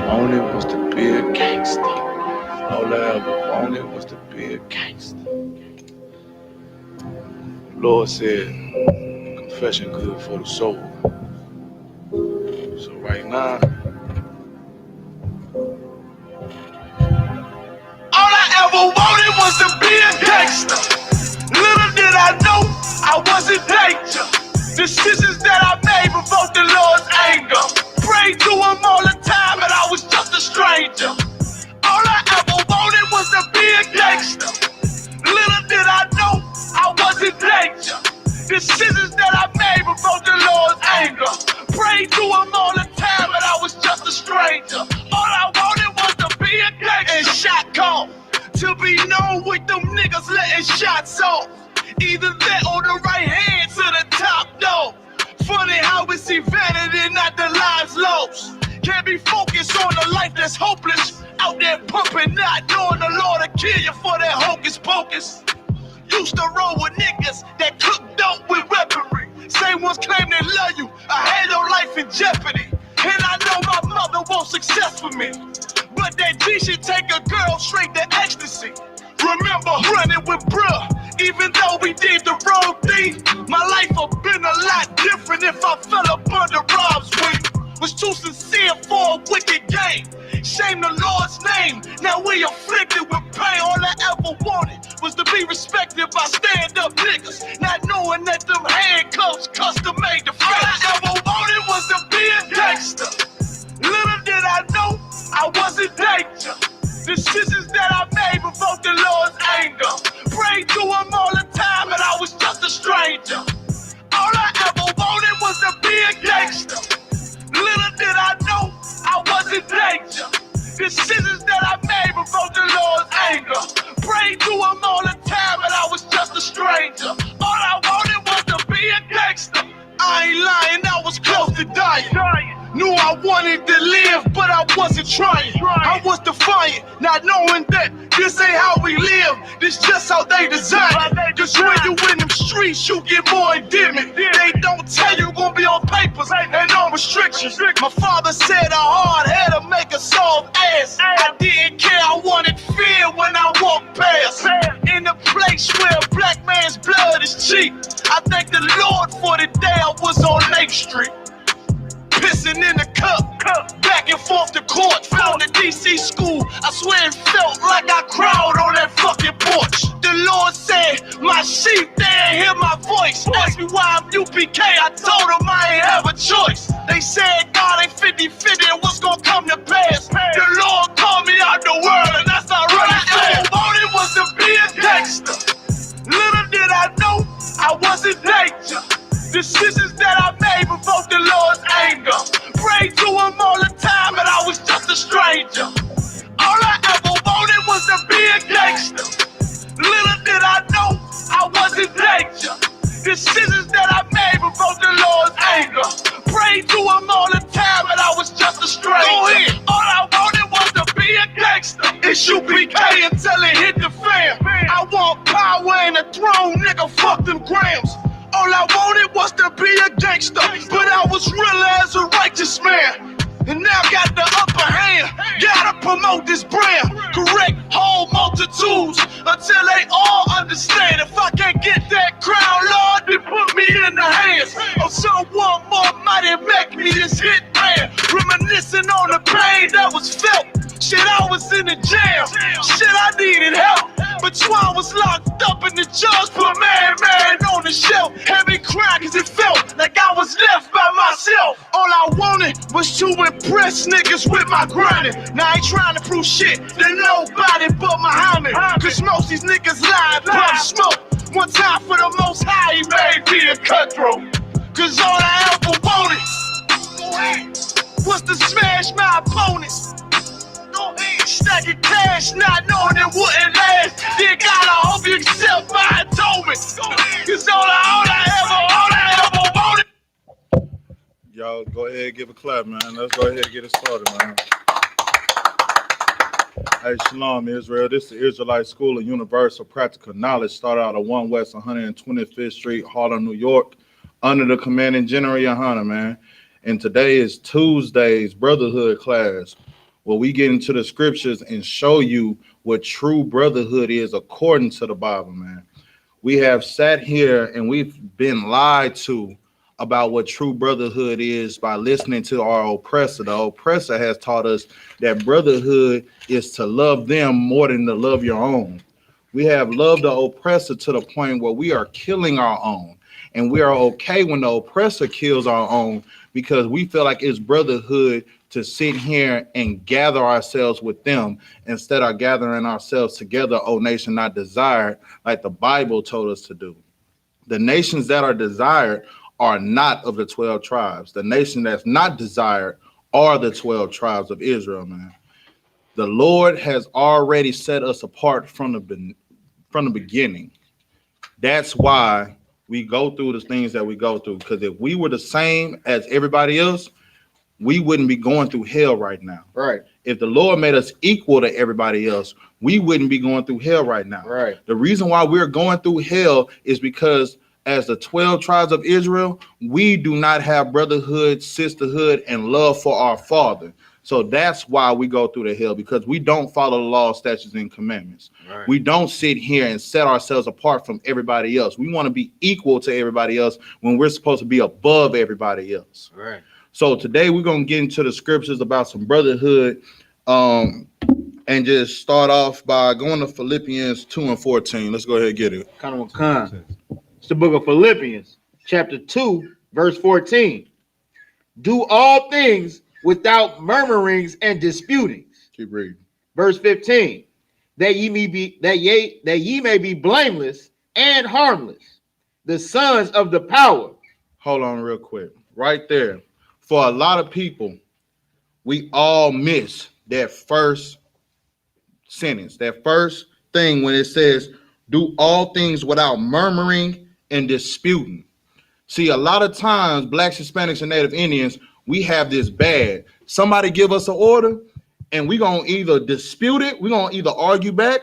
wanted was to be a gangster. All I ever wanted was to be a gangster. Lord said, confession good for the soul. So right now, all I ever wanted was to be a gangster. Little did I know I was in danger. Decisions that I made provoked the Lord's anger. Prayed to him all the time and I was just a stranger. All I ever wanted was to be a gangster. Little did I know I was in danger. Decisions that I made provoked the Lord's anger. Prayed to him all the time and I was just a stranger. All I wanted was to be a gangster. And shot call to be known with them niggas letting shots off. Either that or the right hand to the top dog. Funny how we see vanity, not the lives lost. Can't be focused on a life that's hopeless. Out there pumping, not knowing the Lord will kill you for that hocus pocus. Used to roll with niggas that cook dope with weaponry. Same ones claim they love you. I had your life in jeopardy. And I know my mother wants success for me. But that G should take a girl straight to ecstasy. Remember running with bruh, even though we did the wrong thing. My life would've been a lot different if I fell up under Rob's wing. Was too sincere for a wicked game. Shame the Lord's name. Now we afflicted with pain. All I ever wanted was to be respected by stand-up niggas. Not knowing that them handcuffs custom made the face. All I ever wanted was to be a gangster. Little did I know I was in danger. Decisions that I made provoked the Lord's anger. Prayed to him all the time and I was just a stranger. All I ever wanted was to be a gangster. Little did I know I was in danger. Decisions that I made provoked the Lord's anger. Prayed to him all the time and I was just a stranger. All I wanted was to be a gangster. I ain't lying, I was close to dying. Knew I wanted to live, but I wasn't trying. I was defiant, not knowing that this ain't how we live. This just how they design it. Cause when you in them streets, you get more endemic. They don't tell you gonna be on papers and on restrictions. My father said a hard head'll make a soft ass. I didn't care, I wanted fear when I walked past. In a place where a black man's blood is cheap. I thank the Lord for the day I was on Lake Street. Pissing in the cup, back and forth to court, found a DC school. I swear it felt like I cried on that fucking porch. The Lord said, my sheep, they ain't hear my voice. Asked me why I'm UPK, I told them I ain't have a choice. They said God ain't 50-50 and what's gonna come to pass. The Lord called me out the world and that's not running fast. All I wanted was to be a gangster. Little did I know I was in danger. Decisions that I made provoked the Lord's anger. Prayed to him all the time and I was just a stranger. All I ever wanted was to be a gangster. Little did I know I was in danger. Decisions that I made provoked the Lord's anger. Prayed to him all the time and I was just a stranger. Go ahead. All I wanted was to be a gangster. I.S.U.P.K until it hit the fan. I want power and a throne, nigga, fuck them grams. All I wanted was to be a gangster, but I was real as a righteous man. And now got the upper hand, gotta promote this brand. Correct whole multitudes until they all understand. If I can't get that crown, Lord, then put me in the hands of someone more mighty, make me this hit man. Reminiscing on the pain that was felt. Shit, I was in the jail. Shit, I needed help. But Twan was locked up and the judge put man on the shelf. Heavy crying cause it felt like I was left by myself. All I wanted was to impress niggas with my grinding. Now I ain't trying to prove shit to nobody but Muhammad. Cause most these niggas lie, pump smoke. One time for the most high, he made me a cutthroat. Cause all I ever wanted was to smash my opponents. Stacking cash, not knowing it wouldn't last. Dear God, I hope you accept my atonement. Cause all I ever wanted. y'all go ahead and give a clap, man. Let's go ahead and get it started, man. Hey, Shalom, Israel. This is the Israelite School of Universal Practical Knowledge. Started out at 1 West 125th Street, Harlem, New York, under the commanding General YAHANNA, man. And today is Tuesday's Brotherhood class, Well, we get into the scriptures and show you what true brotherhood is according to the Bible, man. We have sat here and we've been lied to about what true brotherhood is by listening to our oppressor. The oppressor has taught us that brotherhood is to love them more than to love your own. We have loved the oppressor to the point where we are killing our own. And we are okay when the oppressor kills our own because we feel like it's brotherhood to sit here and gather ourselves with them instead of gathering ourselves together, O nation not desired, like the Bible told us to do. The nations that are desired are not of the 12 tribes. The nation that's not desired are the 12 tribes of Israel, man. The Lord has already set us apart from the beginning. That's why we go through the things that we go through. Because if we were the same as everybody else, we wouldn't be going through hell right now. Right. If the Lord made us equal to everybody else, we wouldn't be going through hell right now. Right. The reason why we're going through hell is because as the 12 tribes of Israel, we do not have brotherhood, sisterhood, and love for our Father. So that's why we go through the hell, because we don't follow the law, statutes, and commandments. Right. We don't sit here and set ourselves apart from everybody else. We want to be equal to everybody else when we're supposed to be above everybody else. Right. So today we're going to get into the scriptures about some brotherhood, and just start off by going to Philippians 2:14. Let's go ahead and get it. It's the book of Philippians, chapter 2, verse 14. Do all things without murmurings and disputings. Keep reading. Verse 15. That ye may be blameless and harmless, the sons of the power. Hold on real quick. Right there. For a lot of people, we all miss that first sentence, that first thing when it says, do all things without murmuring and disputing. See, a lot of times, Blacks, Hispanics, and Native Indians, we have this bad. Somebody give us an order, and we're going to either dispute it, we're going to either argue back,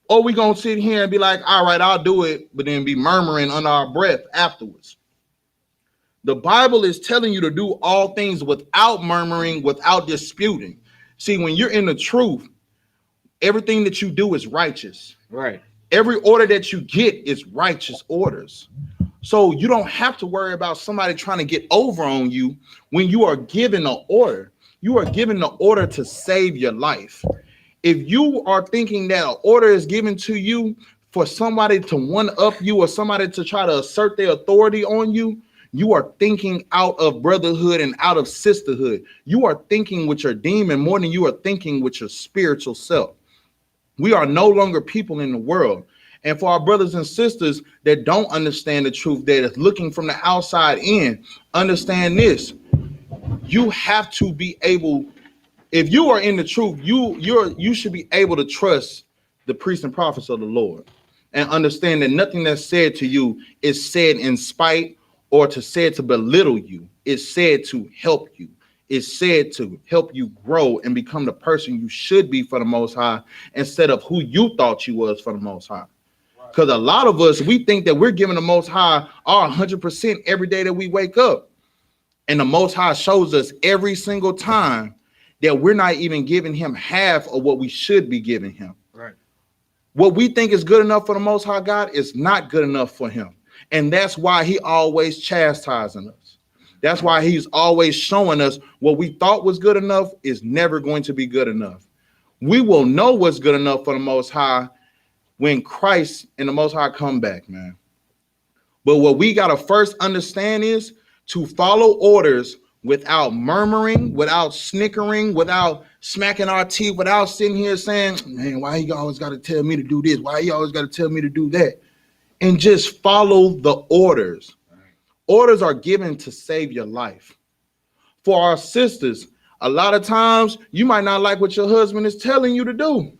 or we're going to sit here and be like, all right, I'll do it, but then be murmuring under our breath afterwards. The Bible is telling you to do all things without murmuring, without disputing. See, when you're in the truth, everything that you do is righteous. Right. Every order that you get is righteous orders. So you don't have to worry about somebody trying to get over on you when you are given an order. You are given the order to save your life. If you are thinking that an order is given to you for somebody to one-up you or somebody to try to assert their authority on you, you are thinking out of brotherhood and out of sisterhood. You are thinking with your demon more than you are thinking with your spiritual self. We are no longer people in the world. And for our brothers and sisters that don't understand the truth, that is looking from the outside in, understand this. You have to be able, if you are in the truth, you should be able to trust the priests and prophets of the Lord and understand that nothing that's said to you is said in spite or to say to belittle you. It's said to help you. It's said to help you grow and become the person you should be for the Most High instead of who you thought you was for the Most High. Because a lot of us, we think that we're giving the Most High our 100% every day that we wake up. And the Most High shows us every single time that we're not even giving him half of what we should be giving him. Right. What we think is good enough for the Most High God is not good enough for him. And that's why he always chastising us. That's why he's always showing us what we thought was good enough is never going to be good enough. We will know what's good enough for the Most High when Christ and the Most High come back, man. But what we got to first understand is to follow orders without murmuring, without snickering, without smacking our teeth, without sitting here saying, man, why you always got to tell me to do this? Why you always got to tell me to do that? And just follow the orders. Orders are given to save your life. For our sisters, a lot of times you might not like what your husband is telling you to do.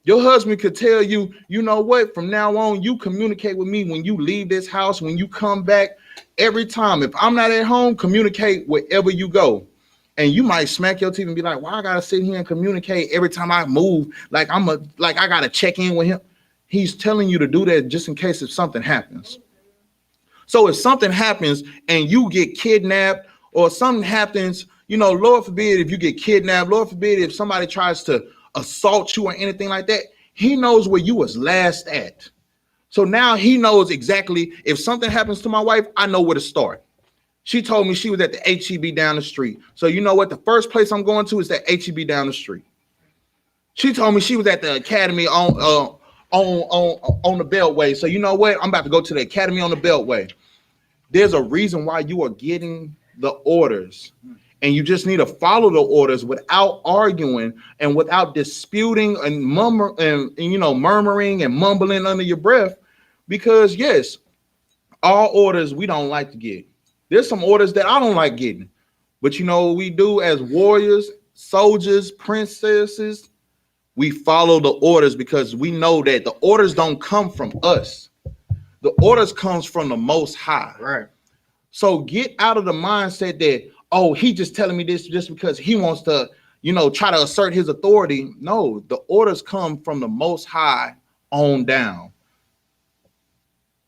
Your husband could tell you, you know what, from now on, you communicate with me when you leave this house, when you come back, every time. If I'm not at home, communicate wherever you go. And you might smack your teeth and be like, why I gotta sit here and communicate every time I move? Like I gotta check in with him. He's telling you to do that just in case if something happens. So if something happens and you get kidnapped or something happens, You know, Lord forbid if you get kidnapped, Lord forbid if somebody tries to assault you or anything like that. He knows where you was last at. So now he knows exactly if something happens to my wife, I know where to start. She told me she was at the H-E-B down the street. So you know what? The first place I'm going to is that H-E-B down the street. She told me she was at the academy on the Beltway. So you know what? I'm about to go to the academy on the Beltway. There's a reason why you are getting the orders. And you just need to follow the orders without arguing and without disputing and murmuring and mumbling under your breath. Because yes, all orders we don't like to get. There's some orders that I don't like getting. But you know what we do as warriors, soldiers, princesses? We follow the orders because we know that the orders don't come from us. The orders comes from the Most High. Right. So get out of the mindset that, oh, he just telling me this just because he wants to, try to assert his authority. No, the orders come from the Most High on down.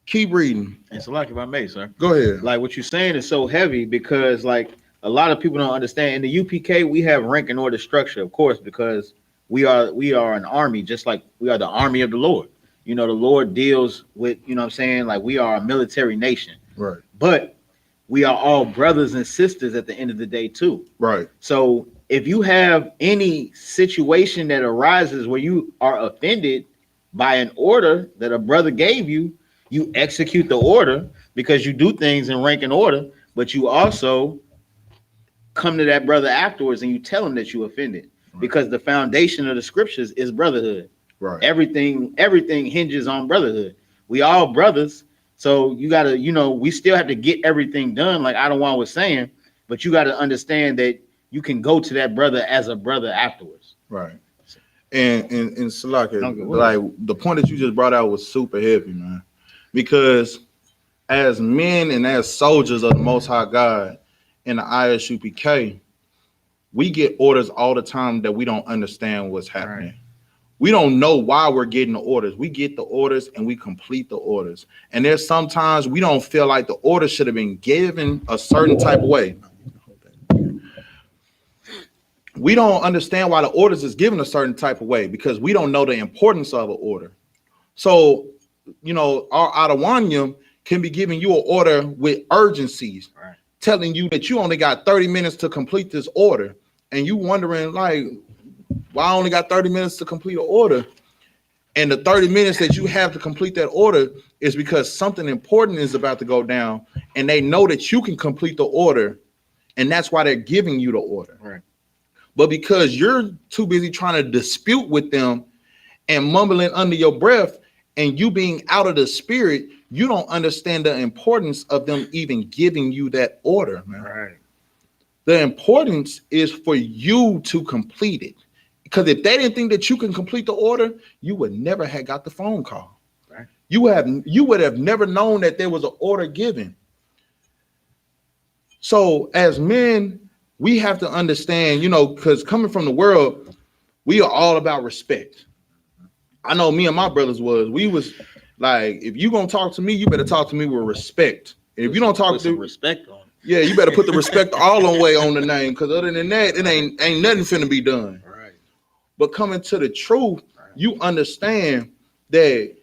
Keep reading. And so, like, if I may, sir. Go ahead. Like, what you're saying is so heavy because, like, a lot of people don't understand. In the UPK, we have rank and order structure, of course, because we are an army, just like we are the army of the Lord. The Lord deals with, like we are a military nation. Right. But we are all brothers and sisters at the end of the day, too. Right. So if you have any situation that arises where you are offended by an order that a brother gave you, you execute the order because you do things in rank and order, but you also come to that brother afterwards and you tell him that you offended. Right. Because the foundation of the scriptures is brotherhood. Right. Everything hinges on brotherhood. We all brothers. So you got to, we still have to get everything done, like Adawan was saying, but you got to understand that you can go to that brother as a brother afterwards. Right. And Salaka, like the point that you just brought out was super heavy, man. Because as men and as soldiers of the Most High God in the I.S.U.P.K, we get orders all the time that we don't understand what's happening. Right. We don't know why we're getting the orders. We get the orders and we complete the orders. And there's sometimes we don't feel like the order should have been given a certain type of way. We don't understand why the orders is given a certain type of way because we don't know the importance of an order. So, our Adawanyam can be giving you an order with urgencies, right, telling you that you only got 30 minutes to complete this order. And you wondering, like, why I only got 30 minutes to complete an order? And the 30 minutes that you have to complete that order is because something important is about to go down. And they know that you can complete the order. And that's why they're giving you the order. Right. But because you're too busy trying to dispute with them and mumbling under your breath and you being out of the spirit, you don't understand the importance of them even giving you that order, man. Right. The importance is for you to complete it. Because if they didn't think that you can complete the order, you would never have got the phone call. Right. You would have never known that there was an order given. So as men, we have to understand, because coming from the world, we are all about respect. I know me and my brothers we was like, if you gonna talk to me, you better talk to me with respect. And if you don't talk to respect on, yeah, you better put the respect all the way on the name, because other than that, it ain't nothing finna be done. Right. But coming to the truth, right, you understand that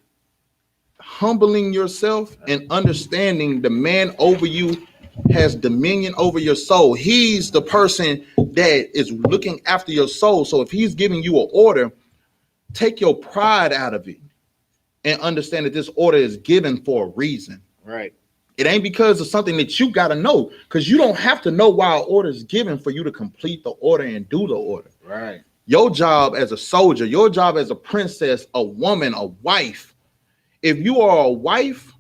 humbling yourself and understanding the man over you has dominion over your soul. He's the person that is looking after your soul. So if he's giving you an order, take your pride out of it and understand that this order is given for a reason. Right. It ain't because of something that you got to know, because you don't have to know why an order is given for you to complete the order and do the order. Right. Your job as a soldier, your job as a princess, a woman, a wife. If you are a wife,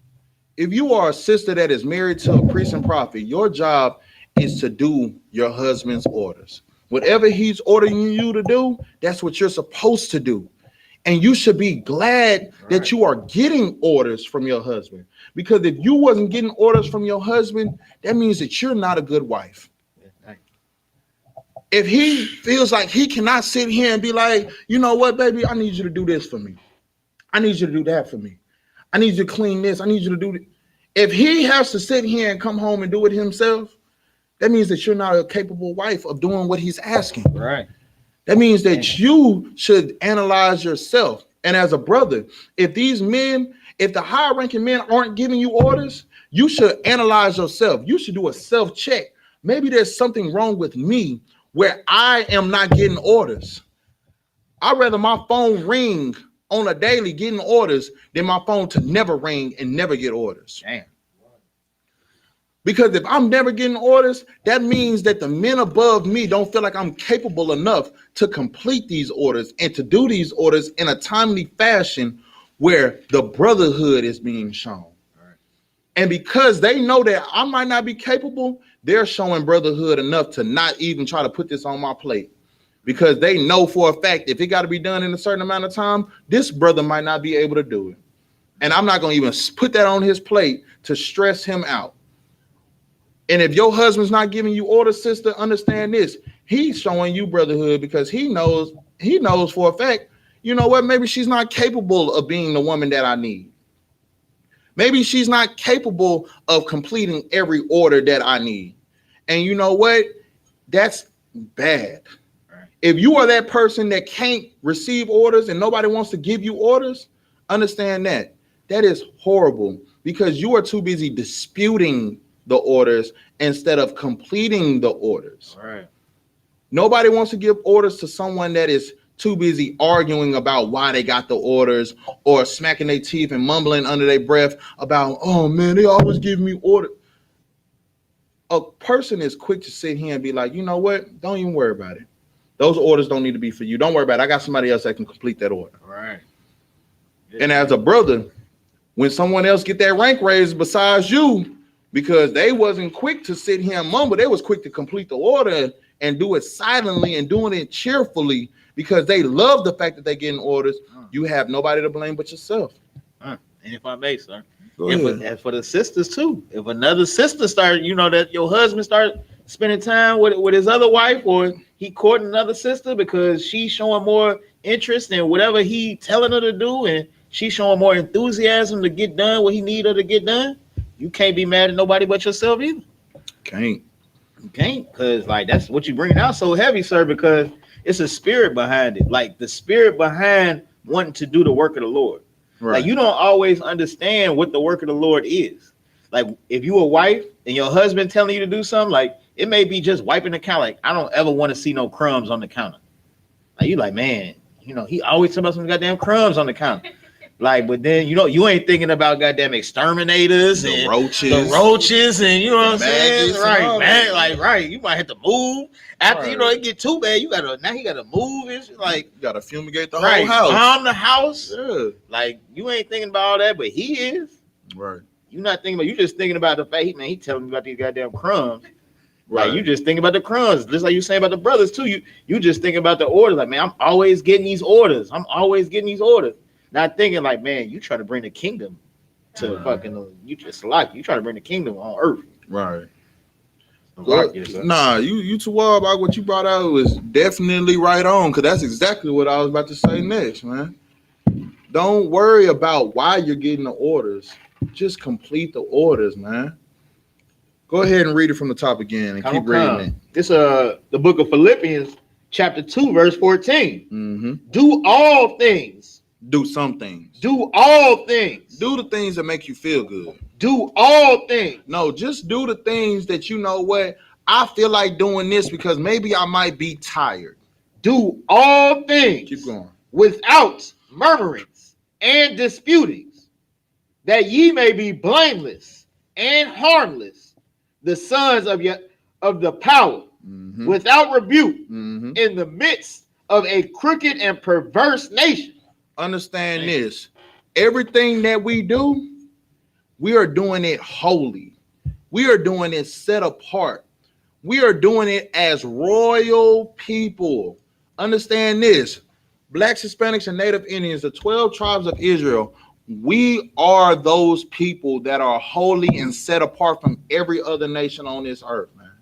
if you are a sister that is married to a priest and prophet, your job is to do your husband's orders. Whatever he's ordering you to do, that's what you're supposed to do. And you should be glad that you are getting orders from your husband. Because if you wasn't getting orders from your husband, that means that you're not a good wife. If he feels like he cannot sit here and be like, you know what, baby, I need you to do this for me. I need you to do that for me. I need you to clean this. I need you to do it. If he has to sit here and come home and do it himself, that means that you're not a capable wife of doing what he's asking. Right. That means that you should analyze yourself. And as a brother, if the high-ranking men aren't giving you orders, you should analyze yourself. You should do a self-check. Maybe there's something wrong with me where I am not getting orders. I'd rather my phone ring on a daily getting orders than my phone to never ring and never get orders. Damn. Because if I'm never getting orders, that means that the men above me don't feel like I'm capable enough to complete these orders and to do these orders in a timely fashion where the brotherhood is being shown. Right. And because they know that I might not be capable, they're showing brotherhood enough to not even try to put this on my plate. Because they know for a fact, if it got to be done in a certain amount of time, this brother might not be able to do it. And I'm not going to even put that on his plate to stress him out. And if your husband's not giving you orders, sister, understand this. He's showing you brotherhood because he knows for a fact, you know what, maybe she's not capable of being the woman that I need. Maybe she's not capable of completing every order that I need. And you know what? That's bad. Right. If you are that person that can't receive orders and nobody wants to give you orders, understand that. That is horrible because you are too busy disputing the orders instead of completing the orders. Right. Nobody wants to give orders to someone that is too busy arguing about why they got the orders or smacking their teeth and mumbling under their breath about, oh man, they always give me orders. A person is quick to sit here and be like, you know what? Don't even worry about it. Those orders don't need to be for you. Don't worry about it. I got somebody else that can complete that order. Right. And as a brother, when someone else get that rank raised besides you, because they wasn't quick to sit here and mumble, they was quick to complete the order and do it silently and doing it cheerfully because they love the fact that they're getting orders. You have nobody to blame but yourself. And if I may, sir, As for the sisters too, if another sister start, you know, that your husband start spending time with his other wife, or he courting another sister because she's showing more interest in whatever he telling her to do, and she's showing more enthusiasm to get done what he need her to get done, you can't be mad at nobody but yourself either. Can't. You can't, because like that's what you bringing out so heavy, sir, because it's a spirit behind it. Like the spirit behind wanting to do the work of the Lord. Right. Like you don't always understand what the work of the Lord is. Like if you a wife and your husband telling you to do something, like it may be just wiping the counter. Like I don't ever want to see no crumbs on the counter. Like you like, man, you know, he always talking about some goddamn crumbs on the counter. Like, but then you know you ain't thinking about goddamn exterminators the and roaches, and you know what I'm saying, right, man? Like, right, you might have to move after right. You know it get too bad. You gotta move. It's like you gotta fumigate the right, whole house. Bomb the house. Yeah. Like you ain't thinking about all that, but he is. Right. You not thinking about. You just thinking about the fact, man. He telling me about these goddamn crumbs. Right. Like you just thinking about the crumbs, just like you saying about the brothers too. You just thinking about the orders. Like man, I'm always getting these orders. Not thinking like, man, you try to bring the kingdom to fucking, you just like, you try to bring the kingdom on earth. Right. Well, nah, you too well about what you brought out was definitely right on, because that's exactly what I was about to say next, man. Don't worry about why you're getting the orders. Just complete the orders, man. Go ahead and read it from the top again and keep reading it. This the book of Philippians, chapter 2, verse 14. Mm-hmm. Do all things. Do some things. Do all things. Do the things that make you feel good. Do all things. No, just do the things that you know what, I feel like doing this because maybe I might be tired. Do all things. Keep going. Without murmurings and disputings, that ye may be blameless and harmless, the sons of the power, without rebuke, in the midst of a crooked and perverse nation. Understand this. Everything that we do, we are doing it holy. We are doing it set apart. We are doing it as royal people. Understand this. Blacks, Hispanics, and Native Indians, the 12 tribes of Israel, we are those people that are holy and set apart from every other nation on this earth, man.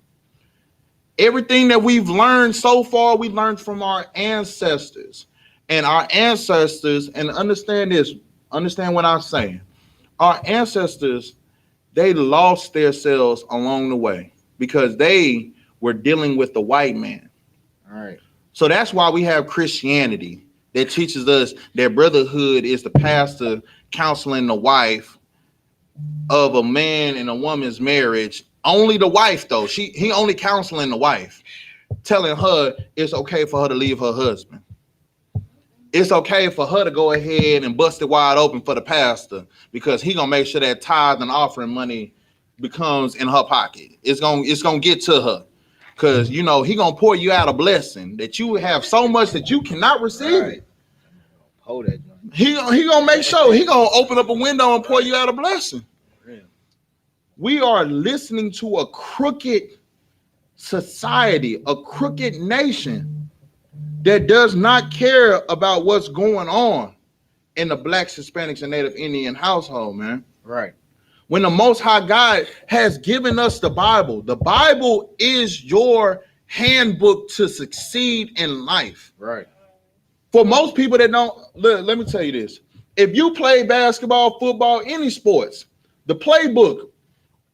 Everything that we've learned so far, we learned from our ancestors. And our ancestors, and understand this, understand what I'm saying. Our ancestors, they lost themselves along the way because they were dealing with the white man. All right. So that's why we have Christianity that teaches us that brotherhood is the pastor counseling the wife of a man and a woman's marriage. Only the wife, though. He only counseling the wife, telling her it's okay for her to leave her husband. It's okay for her to go ahead and bust it wide open for the pastor because he gonna make sure that tithe and offering money becomes in her pocket. It's gonna get to her because he gonna pour you out a blessing that you have so much that you cannot receive it. Hold that. He gonna make sure he gonna open up a window and pour you out a blessing. We are listening to a crooked society, a crooked nation that does not care about what's going on in the Blacks, Hispanics, and Native Indian household, man. Right. When the Most High God has given us the Bible is your handbook to succeed in life. Right. For most people that don't, let me tell you this. If you play basketball, football, any sports, the playbook,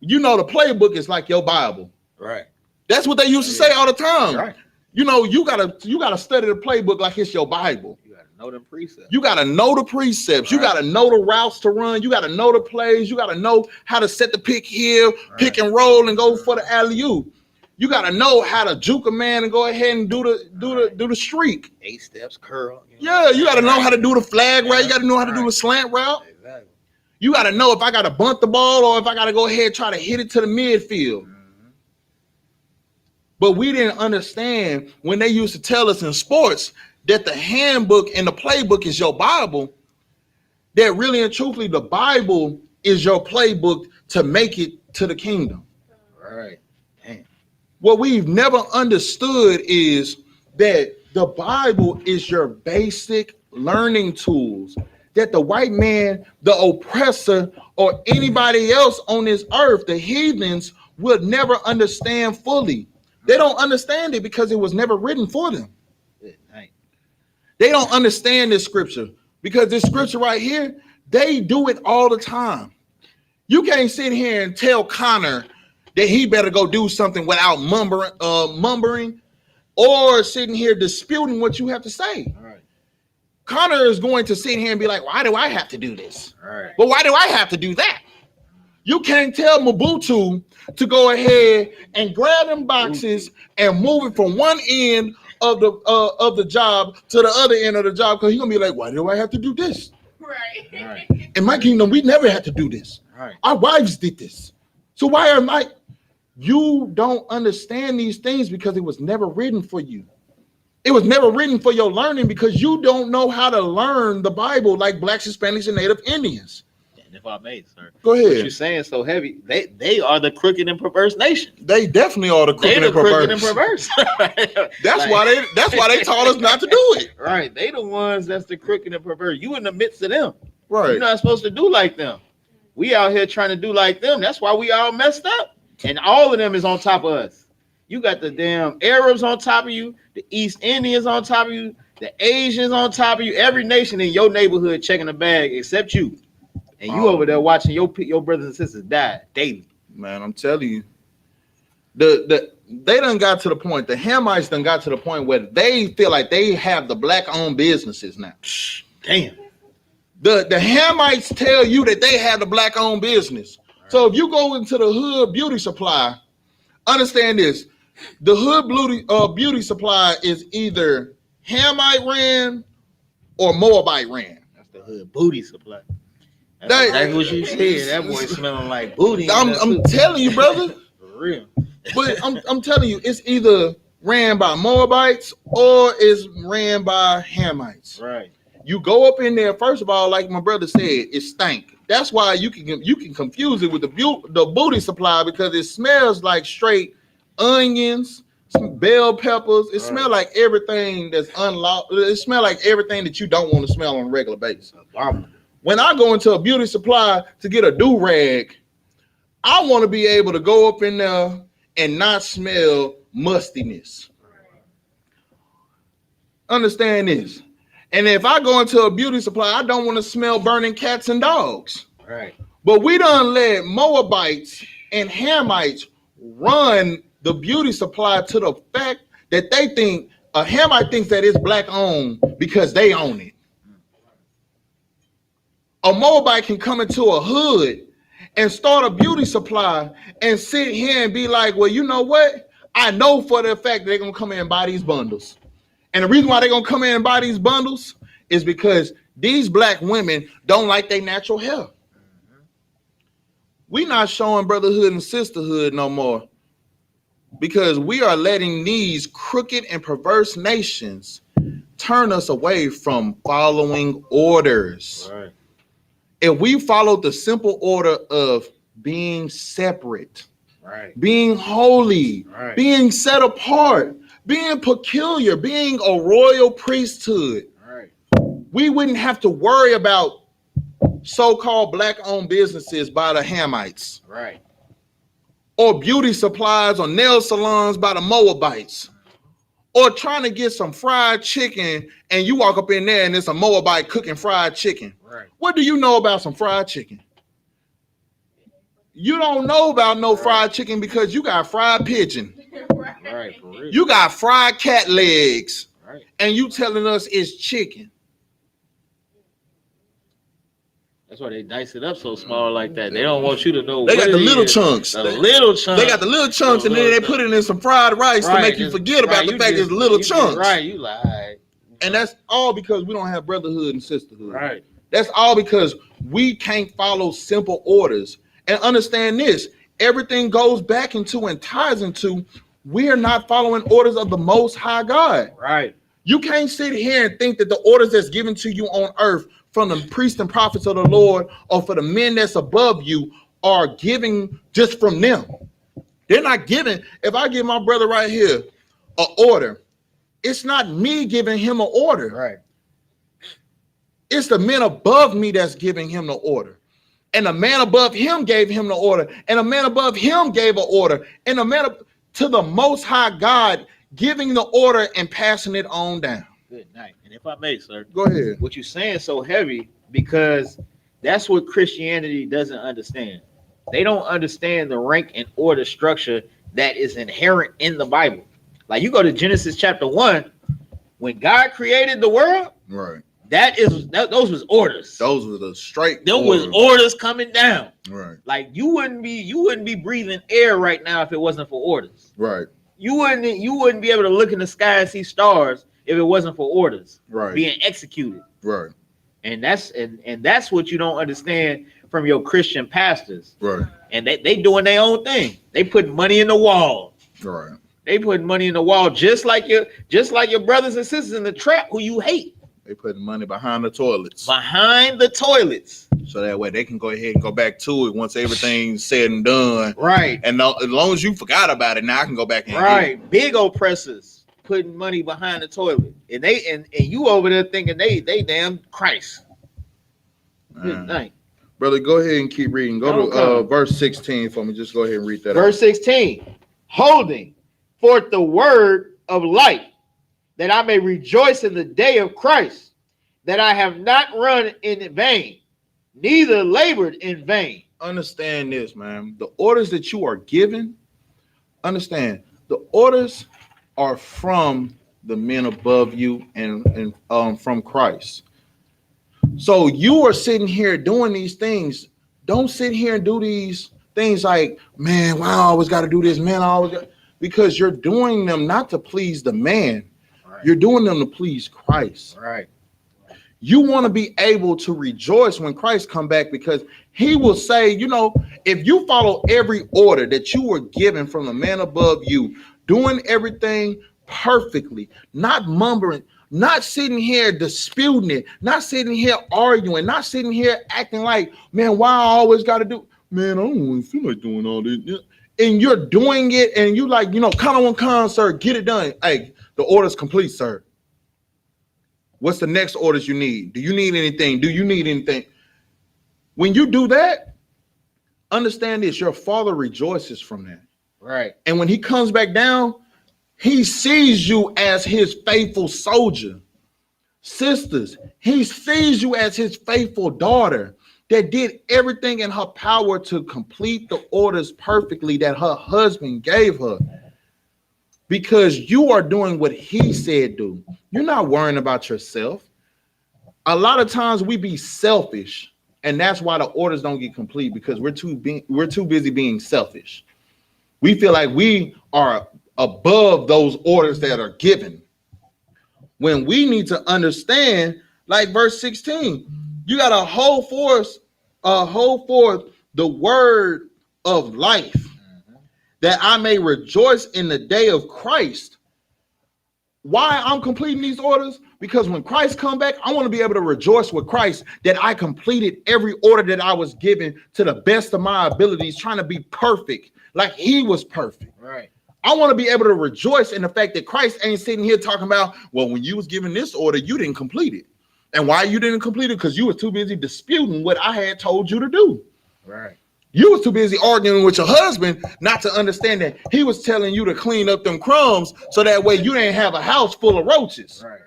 the playbook is like your Bible. Right. That's what they used to say all the time. Right. You gotta study the playbook like it's your Bible. You gotta know the precepts. You gotta know the precepts. Right. You gotta know the routes to run. You gotta know the plays. You gotta know how to set the pick here, pick and roll, and go for the alley-oop. You gotta know how to juke a man and go ahead and do the streak. 8 steps, curl. Yeah, you gotta know how to do the flag route. You gotta know how to do the slant route. Exactly. You gotta know if I gotta bunt the ball or if I gotta go ahead and try to hit it to the midfield. But we didn't understand when they used to tell us in sports that the handbook and the playbook is your Bible, that really and truthfully the Bible is your playbook to make it to the kingdom. Right. Damn. What we've never understood is that the Bible is your basic learning tools that the white man, the oppressor, or anybody else on this earth, the heathens, will never understand fully. They don't understand it because it was never written for them. They don't understand this scripture because this scripture right here, they do it all the time. You can't sit here and tell Connor that he better go do something without mumbling or sitting here disputing what you have to say. All right. Connor is going to sit here and be like, why do I have to do this? All right. But why do I have to do that? You can't tell Mobutu to go ahead and grab them boxes and move it from one end of the job to the other end of the job because he's gonna be like, why do I have to do this? Right. In my kingdom, we never had to do this. Right. Our wives did this. So why am I? You don't understand these things because it was never written for you. It was never written for your learning because you don't know how to learn the Bible like Blacks, Hispanics, and Native Indians. If I may, sir. Go ahead. What you're saying so heavy. They are the crooked and perverse nation. They definitely are the crooked and perverse. That's why they taught us not to do it. Right. They the ones that's the crooked and perverse. You in the midst of them. Right. You're not supposed to do like them. We out here trying to do like them. That's why we all messed up. And all of them is on top of us. You got the damn Arabs on top of you, the East Indians on top of you, the Asians on top of you. Every nation in your neighborhood checking the bag except you. And you over there watching your brothers and sisters die daily. Man, I'm telling you. They done got to the point, the Hamites done got to the point where they feel like they have the black-owned businesses now. Damn. The Hamites tell you that they have the black-owned business. Right. So if you go into the hood beauty supply, understand this. The hood beauty supply is either Hamite ran or Moabite ran. That's the hood booty supply. That's what you said. That boy smelling like booty. I'm telling you, brother. For real. But I'm telling you, it's either ran by Moabites or it's ran by Hamites. Right. You go up in there, first of all, like my brother said, it stank. That's why you can confuse it with the booty supply because it smells like straight onions, some bell peppers. It smells like everything that's unlawful. It smells like everything that you don't want to smell on a regular basis. When I go into a beauty supply to get a do-rag, I want to be able to go up in there and not smell mustiness. Understand this. And if I go into a beauty supply, I don't want to smell burning cats and dogs. Right. But we done let Moabites and Hamites run the beauty supply to the fact that they think a Hamite thinks that it's black owned because they own it. A Moabite can come into a hood and start a beauty supply and sit here and be like, well, you know what? I know for the fact that they're going to come in and buy these bundles. And the reason why they're going to come in and buy these bundles is because these black women don't like their natural hair. We're not showing brotherhood and sisterhood no more because we are letting these crooked and perverse nations turn us away from following orders. Right. If we followed the simple order of being separate, Right. being holy, Right. being set apart, being peculiar, being a royal priesthood, Right. we wouldn't have to worry about so-called black-owned businesses by the Hamites, Right. or beauty supplies or nail salons by the Moabites, or trying to get some fried chicken and you walk up in there and it's a Moabite cooking fried chicken. Right. What do you know about some fried chicken? You don't know about no fried chicken because you got fried pigeon. Right. For real. You got fried cat legs. Right. And you telling us it's chicken. That's why they dice it up so small like that. They don't want you to know. They what got the it little is. chunks. The little chunks. They got the little chunks and then they put it in some fried rice to make you forget about the fact it's little chunks. Right, you lie. And that's all because we don't have brotherhood and sisterhood. Right. That's all because we can't follow simple orders. And understand this, everything goes back into and ties into we are not following orders of the Most High God. Right. You can't sit here and think that the orders that's given to you on earth from the priests and prophets of the Lord or for the men that's above you are giving just from them. They're not giving. If I give my brother right here an order, it's not me giving him an order. Right. It's the men above me that's giving him the order. And the man above him gave him the order. And the man above him gave an order. And the man to the Most High God giving the order and passing it on down. Good night. And if I may, sir, Go ahead. what you're saying so heavy because that's what Christianity doesn't understand. They don't understand the rank and order structure that is inherent in the Bible. Like you go to Genesis chapter 1, when God created the world, Right. those was orders. Those were the straight. There was orders coming down. Right. Like you wouldn't be breathing air right now if it wasn't for orders. Right. You wouldn't be able to look in the sky and see stars if it wasn't for orders Right. being executed. Right. And that's what you don't understand from your Christian pastors. Right. And they doing their own thing. They put money in the wall. Right. They put money in the wall just like your brothers and sisters in the trap who you hate. They put money behind the toilets. Behind the toilets. So that way they can go ahead and go back to it once everything's said and done. Right. And as long as you forgot about it, now I can go back and Right. Big oppressors putting money behind the toilet. And they and you over there thinking they damn Christ. Good night. Brother, go ahead and keep reading. Go to Okay. verse 16 for me. Just go ahead and read that. Verse 16. Holding forth the word of life, that I may rejoice in the day of Christ, that I have not run in vain, neither labored in vain. Understand this, man. The orders that you are given, understand, the orders are from the men above you and from Christ. So you are sitting here doing these things. Don't sit here and do these things like, man, why I always got to do this, man. Because you're doing them not to please the man. Right. You're doing them to please Christ. Right. You want to be able to rejoice when Christ come back because he will say, you know, if you follow every order that you were given from the man above you, doing everything perfectly, not mumbling, not sitting here disputing it, not sitting here arguing, not sitting here acting like, man, why I always got to do, man, I don't want to feel like doing all this. And you're doing it and you like, you know, come, sir, get it done. Hey, the order's complete, sir. What's the next orders you need? Do you need anything? Do you need anything? When you do that, understand this, your father rejoices from that. Right. And when he comes back down, he sees you as his faithful soldier. Sisters, he sees you as his faithful daughter. that did everything in her power to complete the orders perfectly that her husband gave her. Because you are doing what he said do. You're not worrying about yourself. A lot of times we be selfish, and that's why the orders don't get complete, because we're too busy being selfish. We feel like we are above those orders that are given. When we need to understand, like verse 16, you got to hold forth the word of life, that I may rejoice in the day of Christ. Why I'm completing these orders? Because when Christ come back, I want to be able to rejoice with Christ that I completed every order that I was given to the best of my abilities, trying to be perfect like he was perfect. Right. I want to be able to rejoice in the fact that Christ ain't sitting here talking about, well, when you was given this order, you didn't complete it. And why you didn't complete it? Because you was too busy disputing what I had told you to do. Right. You was too busy arguing with your husband not to understand that he was telling you to clean up them crumbs so that way you didn't have a house full of roaches. Right.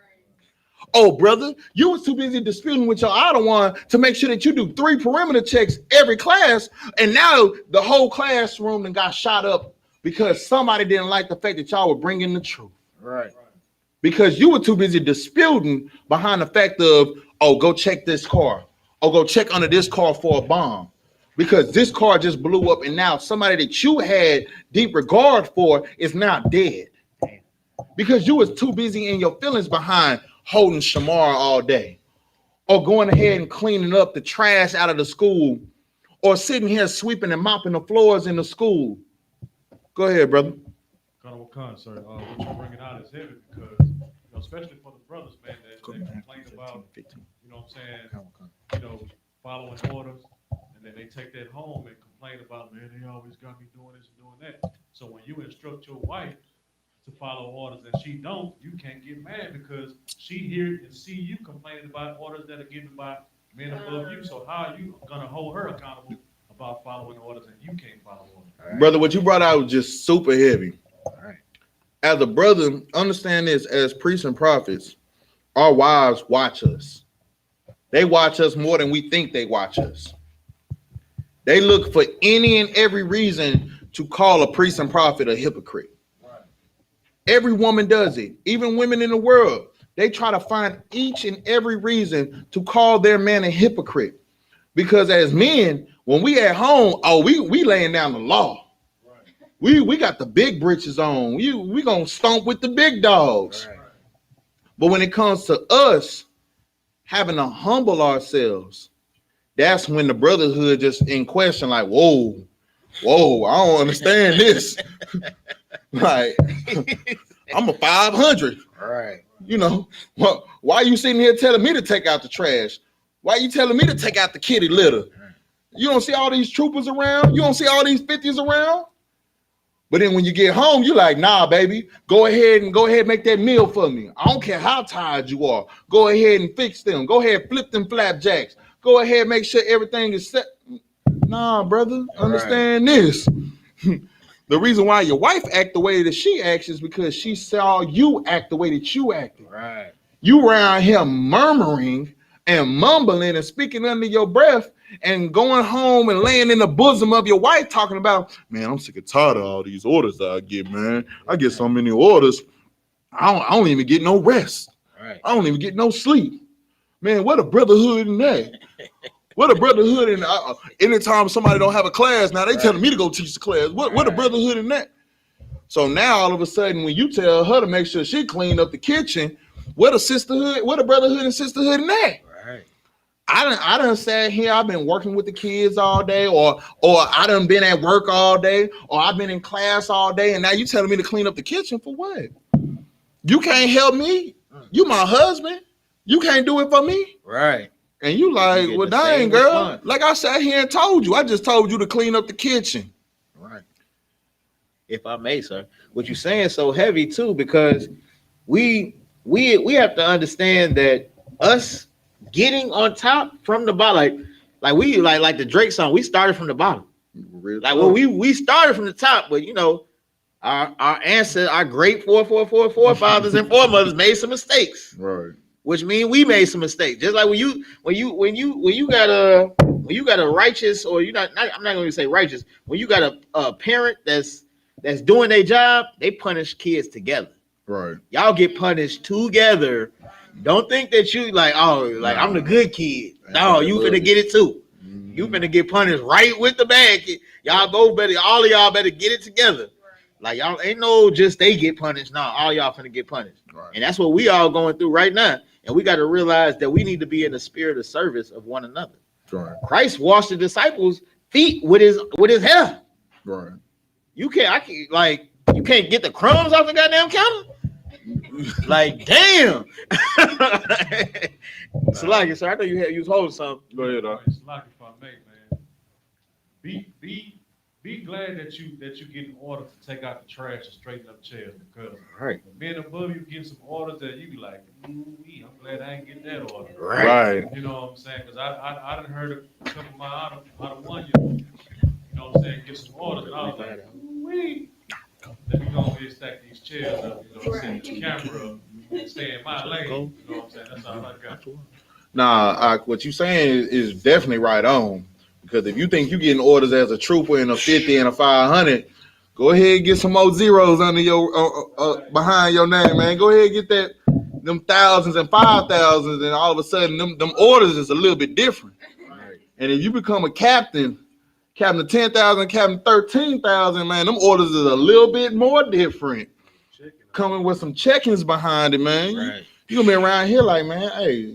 Oh, brother, you was too busy disputing with your other one to make sure that you do 3 perimeter checks every class, and now the whole classroom then got shot up because somebody didn't like the fact that y'all were bringing the truth. Right. Because you were too busy disputing behind the fact of, oh, go check this car. Oh, go check under this car for a bomb. Because this car just blew up, and now somebody that you had deep regard for is now dead. Because you was too busy in your feelings behind holding shamar all day, or going ahead and cleaning up the trash out of the school, or sitting here sweeping and mopping the floors in the school. Go ahead, brother. Sir. What you're bringing out is heavy because, especially for the brothers, man, that complain about, what I'm saying, following orders, and then they take that home and complain about, man, they always got me doing this and doing that. So when you instruct your wife to follow orders and she don't, you can't get mad because she hear and see you complaining about orders that are given by men above you. So how are you gonna hold her accountable about following orders and you can't follow orders? Right. Brother, what you brought out was just super heavy. All right. As a brother, understand this: as priests and prophets, our wives watch us. They watch us more than we think they watch us. They look for any and every reason to call a priest and prophet a hypocrite. Right. Every woman does it. Even women in the world, they try to find each and every reason to call their man a hypocrite. Because as men, when we at home, we laying down the law. Right. We got the big britches on. We gonna stomp with the big dogs. Right. But when it comes to us having to humble ourselves, that's when the brotherhood just in question, like, whoa, I don't understand this. Like, I'm a 500. All right. Why are you sitting here telling me to take out the trash? Why are you telling me to take out the kitty litter? You don't see all these troopers around? You don't see all these 50s around? But then when you get home, you're like, nah, baby, go ahead and make that meal for me. I don't care how tired you are. Go ahead and fix them. Go ahead, flip them flapjacks. Go ahead, make sure everything is set. Nah, brother, understand this. The reason why your wife act the way that she acts is because she saw you act the way that you acted. Right. You around here murmuring and mumbling and speaking under your breath and going home and laying in the bosom of your wife talking about, man, I'm sick and tired of all these orders that I get, man. I get so many orders. I don't even get no rest. Right. I don't even get no sleep. Man, what a brotherhood in that. What a brotherhood in anytime somebody don't have a class, now they telling me to go teach the class. What a brotherhood in that. So now all of a sudden when you tell her to make sure she clean up the kitchen, what a sisterhood, what a brotherhood and sisterhood in that. Right. I done sat here, I've been working with the kids all day, or I done been at work all day, or I've been in class all day, and now you telling me to clean up the kitchen for what? You can't help me. You my husband. You can't do it for me. Right. And you like, well, dang, girl. Response. Like I sat here and told you. I just told you to clean up the kitchen. Right. If I may, sir. What you're saying is so heavy, too, because we have to understand that us getting on top from the bottom, like the Drake song, we started from the bottom. Like, well, we started from the top, but, our ancestors, our great forefathers and foremothers made some mistakes. Right. which means we made some mistakes. Just like when you got a righteous, or I'm not going to say righteous. When you got a parent that's doing their job, they punish kids together. Right. Y'all get punished together. Don't think that you I'm the good kid. No, you finna get it too. You finna get punished right with the bad kid. Y'all both better. All of y'all better get it together. Like y'all ain't no just they get punished. No, all y'all finna get punished. Right. And that's what we all going through right now. And we got to realize that we need to be in the spirit of service of one another. Right. Christ washed the disciples' feet with his hair. Right. You can't get the crumbs off the goddamn counter. Like damn. Salaki, sir, I know you was holding something. Go ahead, Salaki, if I may, man. Be glad that you getting orders to take out the trash and straighten up chairs, because men above you getting some orders that you be like, I'm glad I ain't getting that order. Right. You know what I'm saying? Because I done heard a couple of my out of one year, you know what I'm saying, get some orders, and I was like, let me go ahead and stack these chairs up, you know what I'm saying, the camera up, and stay in my lane, you know what I'm saying? That's all I got. Nah, what you saying is definitely right on. Because if you think you're getting orders as a trooper in a 50 and a 500, go ahead and get some more zeros under your behind your name, man. Go ahead and get them thousands and 5,000s, and all of a sudden them orders is a little bit different. Right. And if you become a captain of 10,000, captain 13,000, man, them orders is a little bit more different. Coming with some check-ins behind it, man. Right. You gonna be around here like, man, hey,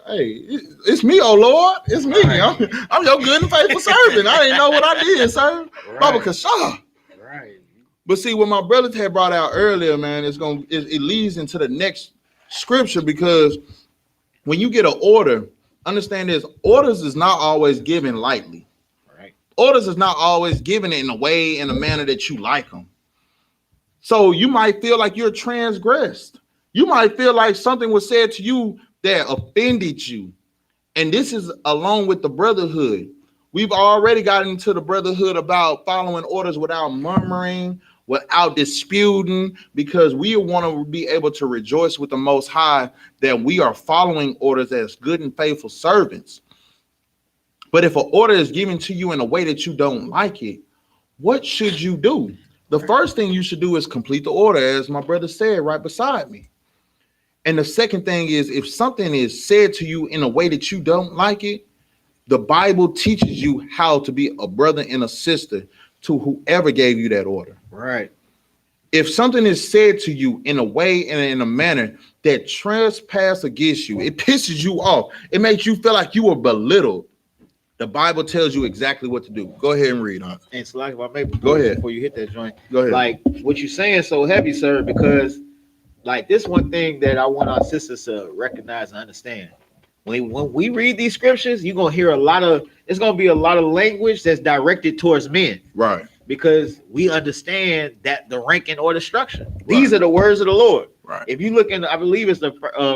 it's me, oh Lord, it's me. Right. I'm your good and faithful servant. I didn't know what I did, sir. Right. Baba Kasha. Right. But see, what my brothers had brought out earlier, man, it leads into the next scripture, because when you get an order, understand this: orders is not always given lightly. Right. Orders is not always given in a manner that you like them. So you might feel like you're transgressed. You might feel like something was said to you that offended you. And this is along with the brotherhood. We've already gotten into the brotherhood about following orders without murmuring, without disputing, because we want to be able to rejoice with the Most High that we are following orders as good and faithful servants. But if an order is given to you in a way that you don't like it, what should you do? The first thing you should do is complete the order, as my brother said right beside me. And the second thing is, if something is said to you in a way that you don't like it, the Bible teaches you how to be a brother and a sister to whoever gave you that order. Right. If something is said to you in a way and in a manner that trespass against you, it pisses you off, it makes you feel like you were belittled, the Bible tells you exactly what to do. Go ahead and read, huh? And it's like, if I may, go ahead before you hit that joint. Go ahead. Like what you're saying is so heavy, sir, because like this one thing that I want our sisters to recognize and understand. When we read these scriptures, you're gonna hear it's gonna be a lot of language that's directed towards men. Right. Because we understand that the rank and order structure. Right. These are the words of the Lord. Right. If you look in, I believe it's the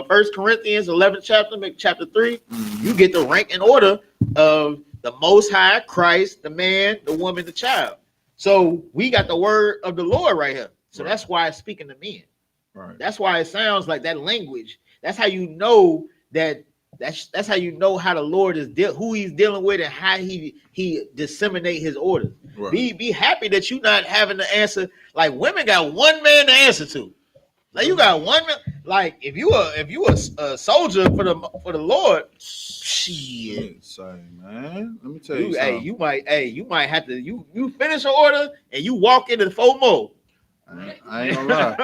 1 Corinthians 11th chapter 3, you get the rank and order of the Most High, Christ, the man, the woman, the child. So we got the word of the Lord right here. So that's why it's speaking to men. Right. That's why it sounds like that language. That's how you know that. That's how you know how the Lord is who he's dealing with and how he disseminate his orders. Right. Be happy that you're not having to answer. Like women got one man to answer to. Like you got one man. Like if you a soldier for the Lord, shit. Say, man, let me tell you something. You might have to you finish an order and you walk into the FOMO. I ain't gonna lie.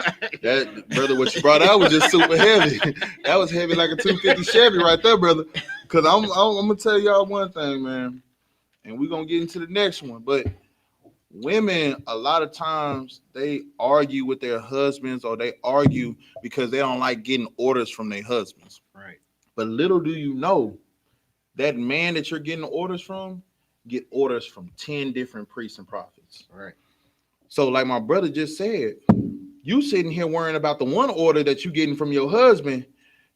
That brother, what you brought out was just super heavy. That was heavy like a 250 Chevy right there, brother. Because I'm gonna tell y'all one thing, man, and we're gonna get into the next one. But women, a lot of times, they argue with their husbands, or they argue because they don't like getting orders from their husbands. Right. But little do you know, that man that you're getting orders from get orders from 10 different priests and prophets. Right. So like my brother just said, you sitting here worrying about the one order that you getting from your husband,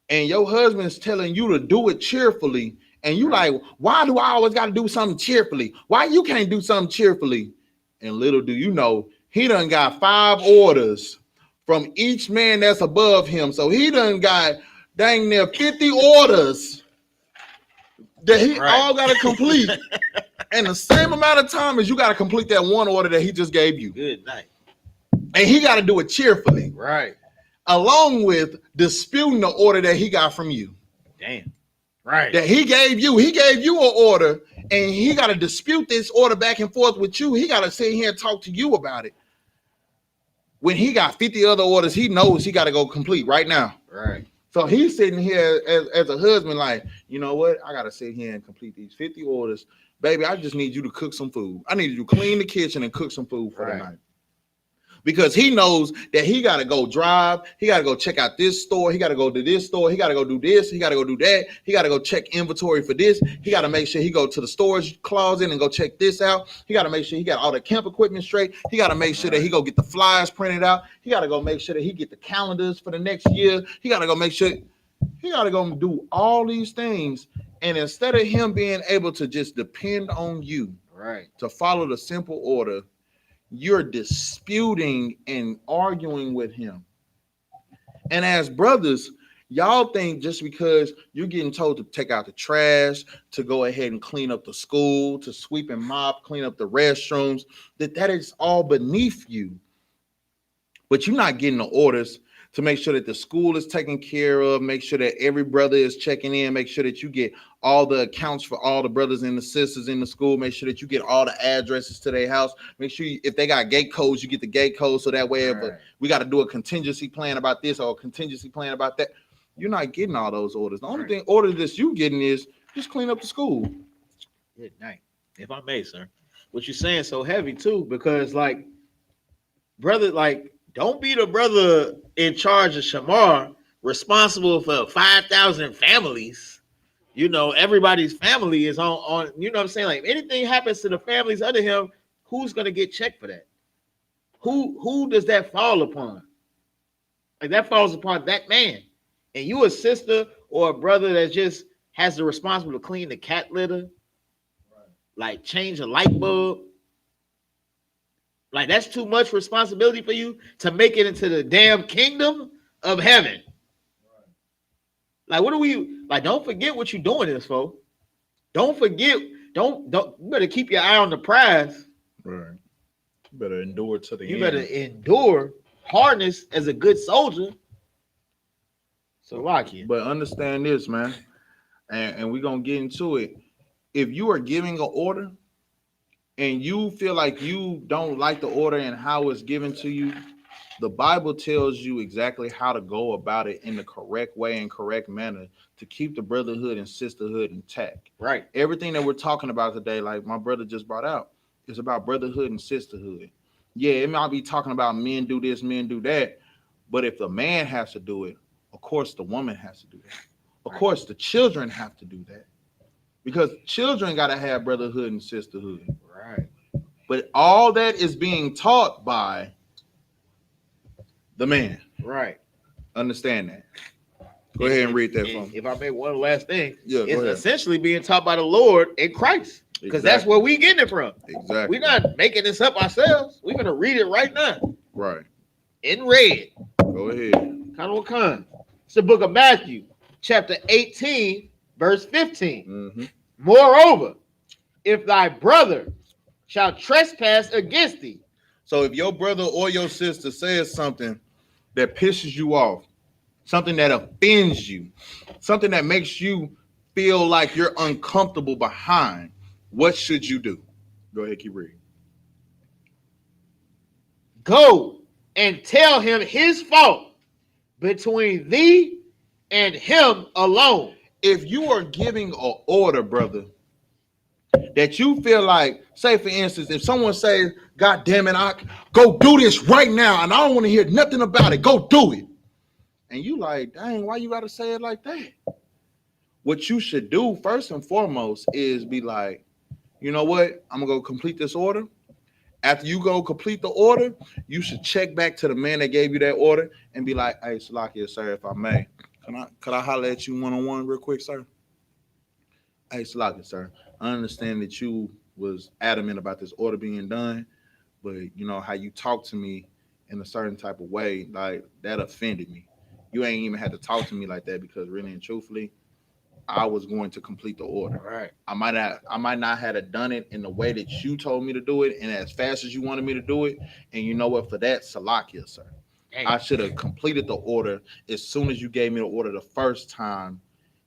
and your husband's telling you to do it cheerfully. And you like, why do I always got to do something cheerfully? Why you can't do something cheerfully? And little do you know, he done got 5 orders from each man that's above him. So he done got dang near 50 orders that he all got to complete in the same amount of time as you got to complete that one order that he just gave you. Good night. And he got to do it cheerfully. Right. Along with disputing the order that he got from you. Damn. Right. That he gave you an order, and he got to dispute this order back and forth with you. He got to sit here and talk to you about it. When he got 50 other orders, he knows he got to go complete right now. Right. So he's sitting here as a husband, like, you know what? I got to sit here and complete these 50 orders. Baby, I just need you to cook some food. I need you to clean the kitchen and cook some food for the night. Because he knows that he got to go drive. He got to go check out this store. He got to go to this store. He got to go do this. He got to go do that. He got to go check inventory for this. He got to make sure he go to the storage closet and go check this out. He got to make sure he got all the camp equipment straight. He got to make sure that he go get the flyers printed out. He got to go make sure that he get the calendars for the next year. He got to go make sure he got to go do all these things. And instead of him being able to just depend on you to follow the simple order, you're disputing and arguing with him. And as brothers, y'all think just because you're getting told to take out the trash, to go ahead and clean up the school, to sweep and mop, clean up the restrooms, that is all beneath you. But you're not getting the orders to make sure that the school is taken care of, make sure that every brother is checking in, make sure that you get all the accounts for all the brothers and the sisters in the school, make sure that you get all the addresses to their house, make sure if they got gate codes, you get the gate codes, so that way if we got to do a contingency plan about this or a contingency plan about that, you're not getting all those orders. The only thing order that you getting is just clean up the school. Good night. If I may, sir. What you're saying so heavy too, because like, brother, like, don't be the brother in charge of Shamar, responsible for 5,000 families. You know, everybody's family is on, you know what I'm saying? Like, if anything happens to the families under him, who's going to get checked for that? Who does that fall upon? Like, that falls upon that man. And you a sister or a brother that just has the responsibility to clean the cat litter, like change a light bulb. Like, that's too much responsibility for you to make it into the damn kingdom of heaven. Like, what are we, like, don't forget what you're doing this for. Don't forget, don't, you better keep your eye on the prize. Right. You better endure to the end. You better endure hardness as a good soldier. So, Rocky. But understand this, man, and we're going to get into it. If you are giving an order, and you feel like you don't like the order and how it's given to you, the Bible tells you exactly how to go about it in the correct way and correct manner to keep the brotherhood and sisterhood intact. Right. Everything that we're talking about today, like my brother just brought out, is about brotherhood and sisterhood. Yeah, it might be talking about men do this, men do that, but if the man has to do it, of course the woman has to do that. Of course the children have to do that. Because children got to have brotherhood and sisterhood. Right. But all that is being taught by the man. Right. Understand that. Go ahead and read that for me. If I make one last thing, Yeah, it's essentially being taught by the Lord in Christ. Because that's where we getting it from. Exactly. We're not making this up ourselves. We're going to read it right now. Right. In red. Go ahead. Khan. It's the book of Matthew, chapter 18, verse 15. Mm-hmm. Moreover, if thy brother shall trespass against thee. So if your brother or your sister says something that pisses you off, something that offends you, something that makes you feel like you're uncomfortable behind, what should you do? Go ahead, keep reading. Go and tell him his fault between thee and him alone. If you are giving an order, brother, that you feel like, say for instance, if someone says, God damn it, I go do this right now, and I don't want to hear nothing about it, go do it. And you like, dang, why you gotta say it like that? What you should do first and foremost is be like, you know what? I'm gonna go complete this order. After you go complete the order, you should check back to the man that gave you that order and be like, hey, Salakia, sir, if I may, could I holler at you one-on-one real quick, sir? Hey, Salakia, sir, I understand that you was adamant about this order being done, but you know how you talk to me in a certain type of way, like that offended me. you ain't even had to talk to me like that, because really and truthfully, I was going to complete the order. Right. I might not have done it in the way that you told me to do it and as fast as you wanted me to do it. And you know what? For that, Salakia, sir. Hey. I should have completed the order as soon as you gave me the order the first time,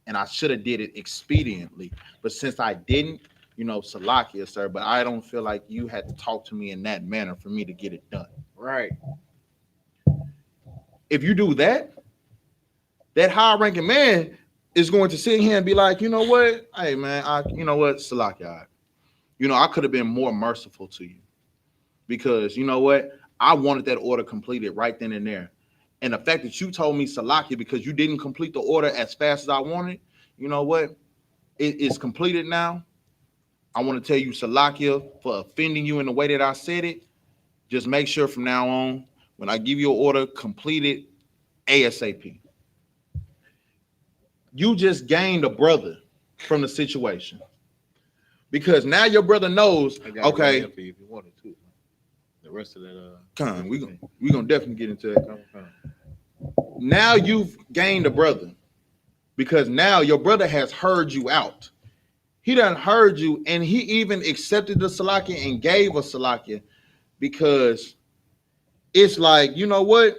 and I should have did it expediently. But since I didn't, Salakia, sir. But I don't feel like you had to talk to me in that manner for me to get it done. Right. If you do that, that high-ranking man is going to sit here and be like, you know what? Hey, man, Salakia. I could have been more merciful to you, because you know what? I wanted that order completed right then and there. And the fact that you told me Salakia because you didn't complete the order as fast as I wanted, you know what? It is completed now. I want to tell you Salakia for offending you in the way that I said it. Just make sure from now on, when I give you an order, complete it ASAP. You just gained a brother from the situation, because now your brother knows. Okay, if you wanted to. The rest of that, we gonna definitely get into that. Now you've gained a brother, because now your brother has heard you out. He done heard you, and he even accepted the Salakia and gave a Salakia, because it's like, you know what?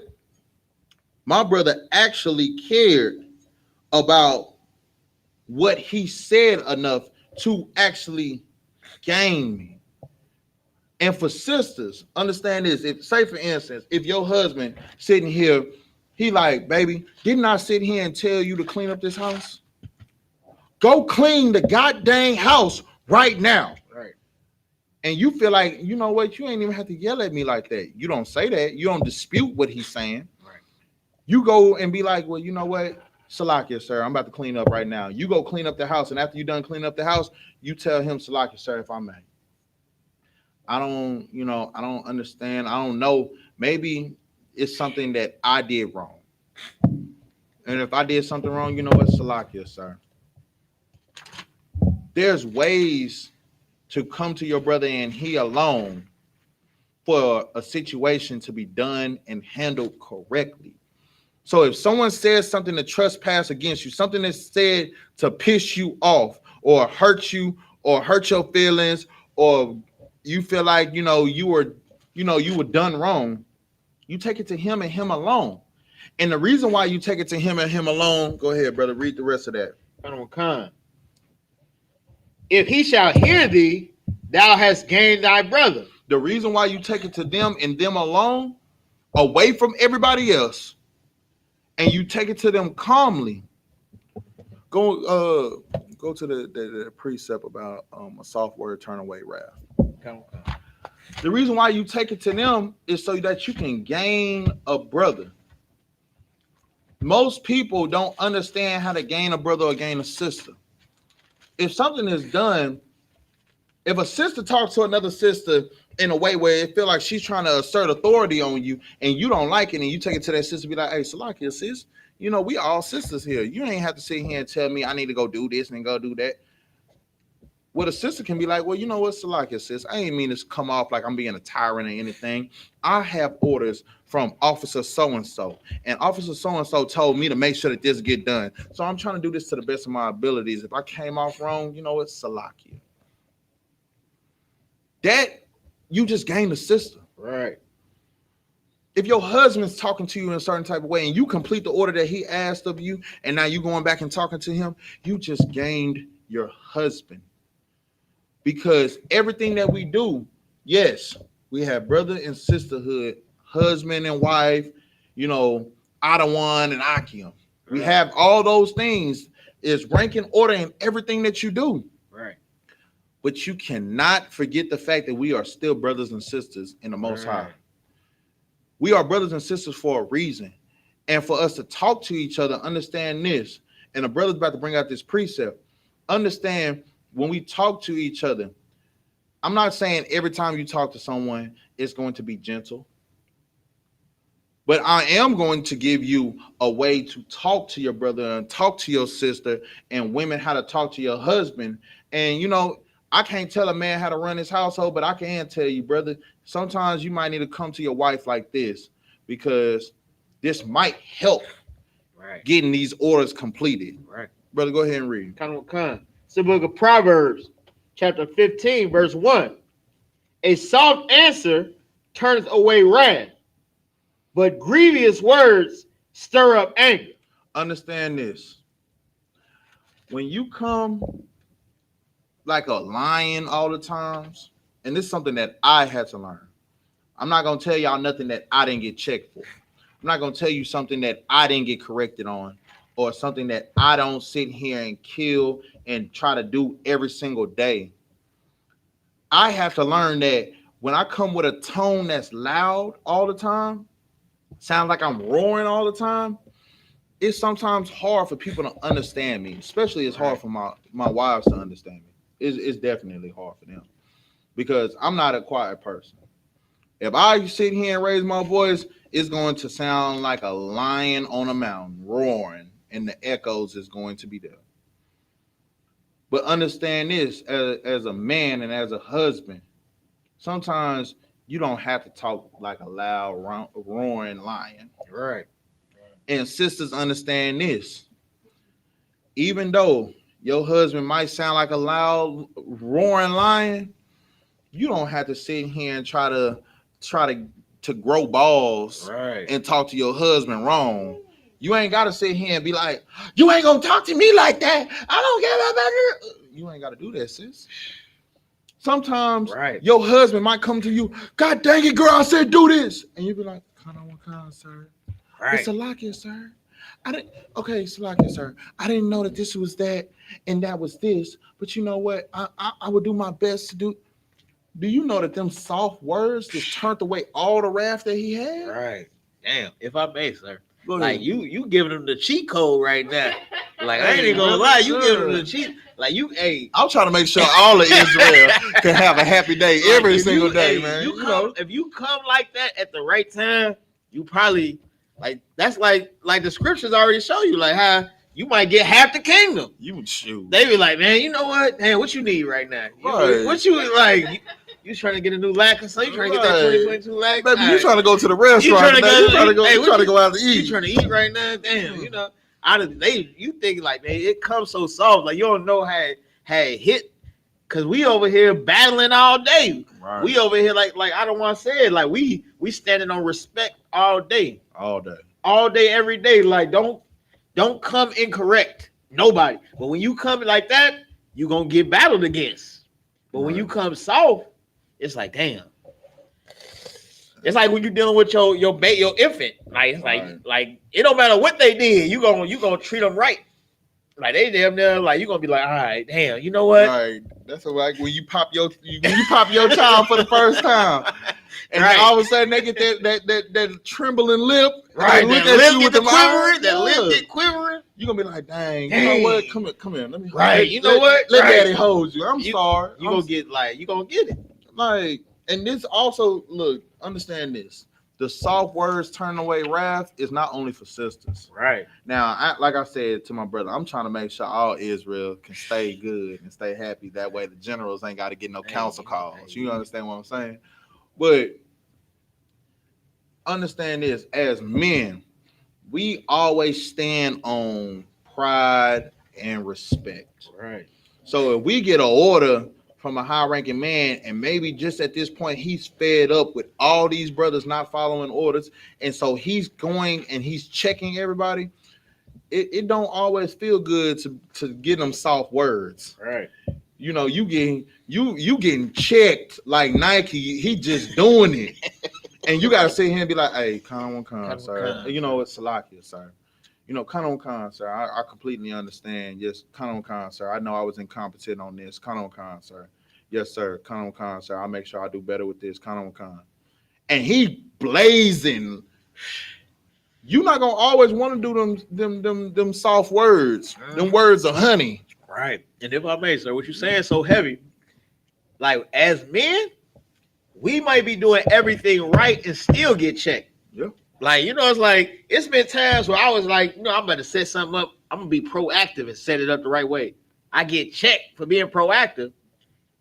My brother actually cared about what he said enough to actually gain me. And for sisters, understand this. If, say for instance, if your husband sitting here, he like, baby, didn't I sit here and tell you to clean up this house? Go clean the goddamn house right now. right. And you feel like, you know what? You ain't even have to yell at me like that. You don't say that. You don't dispute what he's saying. Right. You go and be like, well, you know what? Salakia, sir, I'm about to clean up right now. You go clean up the house. And after you done cleaning up the house, you tell him, Salakia, sir, if I may. I don't understand. I don't know. Maybe it's something that I did wrong. And if I did something wrong, you know what? Salakia, sir. There's ways to come to your brother and he alone for a situation to be done and handled correctly. So if someone says something to trespass against you, something that's said to piss you off or hurt you or hurt your feelings, or you feel like, you were done wrong, you take it to him and him alone. And the reason why you take it to him and him alone, go ahead, brother, read the rest of that. If he shall hear thee, thou hast gained thy brother. The reason why you take it to them and them alone, away from everybody else, and you take it to them calmly. Go to the precept about a soft word turn away wrath. The reason why you take it to them is so that you can gain a brother. Most people don't understand how to gain a brother or gain a sister. If something is done, if a sister talks to another sister in a way where it feel like she's trying to assert authority on you and you don't like it, and you take it to that sister, be like, hey, Salakia, sis, we all sisters here. You ain't have to sit here and tell me I need to go do this and go do that. Well, a sister can be like, well, you know what, Salakia, sis, I ain't mean to come off like I'm being a tyrant or anything. I have orders from Officer so-and-so, and Officer so-and-so told me to make sure that this get done. So I'm trying to do this to the best of my abilities. If I came off wrong, you know, it's Salakia. That, you just gained a sister. Right. If your husband's talking to you in a certain type of way and you complete the order that he asked of you, and now you going back and talking to him, you just gained your husband. Because everything that we do, yes, we have brother and sisterhood, husband and wife, Adawan and Akim. We have all those things. Is rank and order in everything that you do. Right. But you cannot forget the fact that we are still brothers and sisters in the Most High. We are brothers and sisters for a reason. And for us to talk to each other, understand this. And the brother's about to bring out this precept. Understand, when we talk to each other, I'm not saying every time you talk to someone, it's going to be gentle. But I am going to give you a way to talk to your brother and talk to your sister, and women how to talk to your husband. And, I can't tell a man how to run his household, but I can tell you, brother, sometimes you might need to come to your wife like this, because this might help getting these orders completed. Right. Brother, go ahead and read. It's the book of Proverbs, chapter 15, verse 1. A soft answer turns away wrath, but grievous words stir up anger. Understand this. When you come like a lion all the times, and this is something that I had to learn. I'm not going to tell y'all nothing that I didn't get checked for. I'm not going to tell you something that I didn't get corrected on, or something that I don't sit here and kill and try to do every single day. I have to learn that when I come with a tone that's loud all the time, sounds like I'm roaring all the time, it's sometimes hard for people to understand me. Especially it's hard for my wives to understand me. It's definitely hard for them because I'm not a quiet person. If I sit here and raise my voice, it's going to sound like a lion on a mountain roaring, and the echoes is going to be there. But understand this, as a man and as a husband, sometimes you don't have to talk like a loud roaring lion. Right. And sisters, understand this. Even though your husband might sound like a loud roaring lion, you don't have to sit here and try to grow balls and talk to your husband wrong. You ain't got to sit here and be like, you ain't going to talk to me like that. I don't care about that. You ain't got to do that, sis. Sometimes your husband might come to you, God dang it, girl, I said do this. And you be like, kind on, sir. It's a lock here, sir. Salakia, sir. I didn't know that this was that and that was this. But you know what? I would do my best to do. Do you know that them soft words just turned away all the wrath that he had? Right. Damn. If I may, sir. Like you giving him the cheat code right now. Like I ain't even gonna lie, you giving him the cheat. Like I'm trying to make sure all of Israel can have a happy day every single day, man. If you come like that at the right time, you probably like that's like the scriptures already show you like how you might get half the kingdom. You would shoot. They be like, man, you know what? Hey, what you need right now? What you like? You trying to get a new lack or something? You trying to get that 2022 lack? Baby, you trying to go to the restaurant? You trying to go out to eat? You trying to eat right now? Damn, you know. You think like, man, it comes so soft. Like you don't know how it hit. Cause we over here battling all day. Right. We over here like I don't want to say it. Like we standing on respect all day. All day, every day. Like don't come incorrect. Nobody. But when you come like that, you gonna get battled against. But when you come soft, it's like, damn. It's like when you're dealing with your infant. Like, like it don't matter what they did, you gonna treat them right. Like they damn near like you gonna be like, all right, damn, you know what? Right. That's like when you pop your child for the first time, and then all of a sudden they get that trembling lip. Right. Look at you with the quivering. That lip get quivering. You gonna be like, dang, you know what? Come here. Let me. Right. You know what? Let daddy hold you. I'm sorry. You gonna get it. Like, and this also, look, understand this. The soft words turn away wrath is not only for sisters. Right. Now, like I said to my brother, I'm trying to make sure all Israel can stay good and stay happy. That way the generals ain't got to get no council calls. You understand what I'm saying? But understand this, as men, we always stand on pride and respect. Right. So if we get an order from a high-ranking man, and maybe just at this point he's fed up with all these brothers not following orders, and so he's going and he's checking everybody, it don't always feel good to get them soft words. Right. You know, you getting checked like Nike, he just doing it. And you gotta sit here and be like, hey, come on, sir. You know, it's Salakia, sir. You know, come on, sir. I completely understand. Yes, come on, sir. I know I was incompetent on this. Come on, sir. Yes, sir. Come on, sir. I'll make sure I do better with this. Come on. And he blazing. You're not gonna always want to do them soft words, them words of honey. Right. And if I may, sir, what you're saying so heavy. Like as men, we might be doing everything right and still get checked. Yeah. Like, you know, it's like, it's been times where I was like, you know, I'm about to set something up. I'm going to be proactive and set it up the right way. I get checked for being proactive.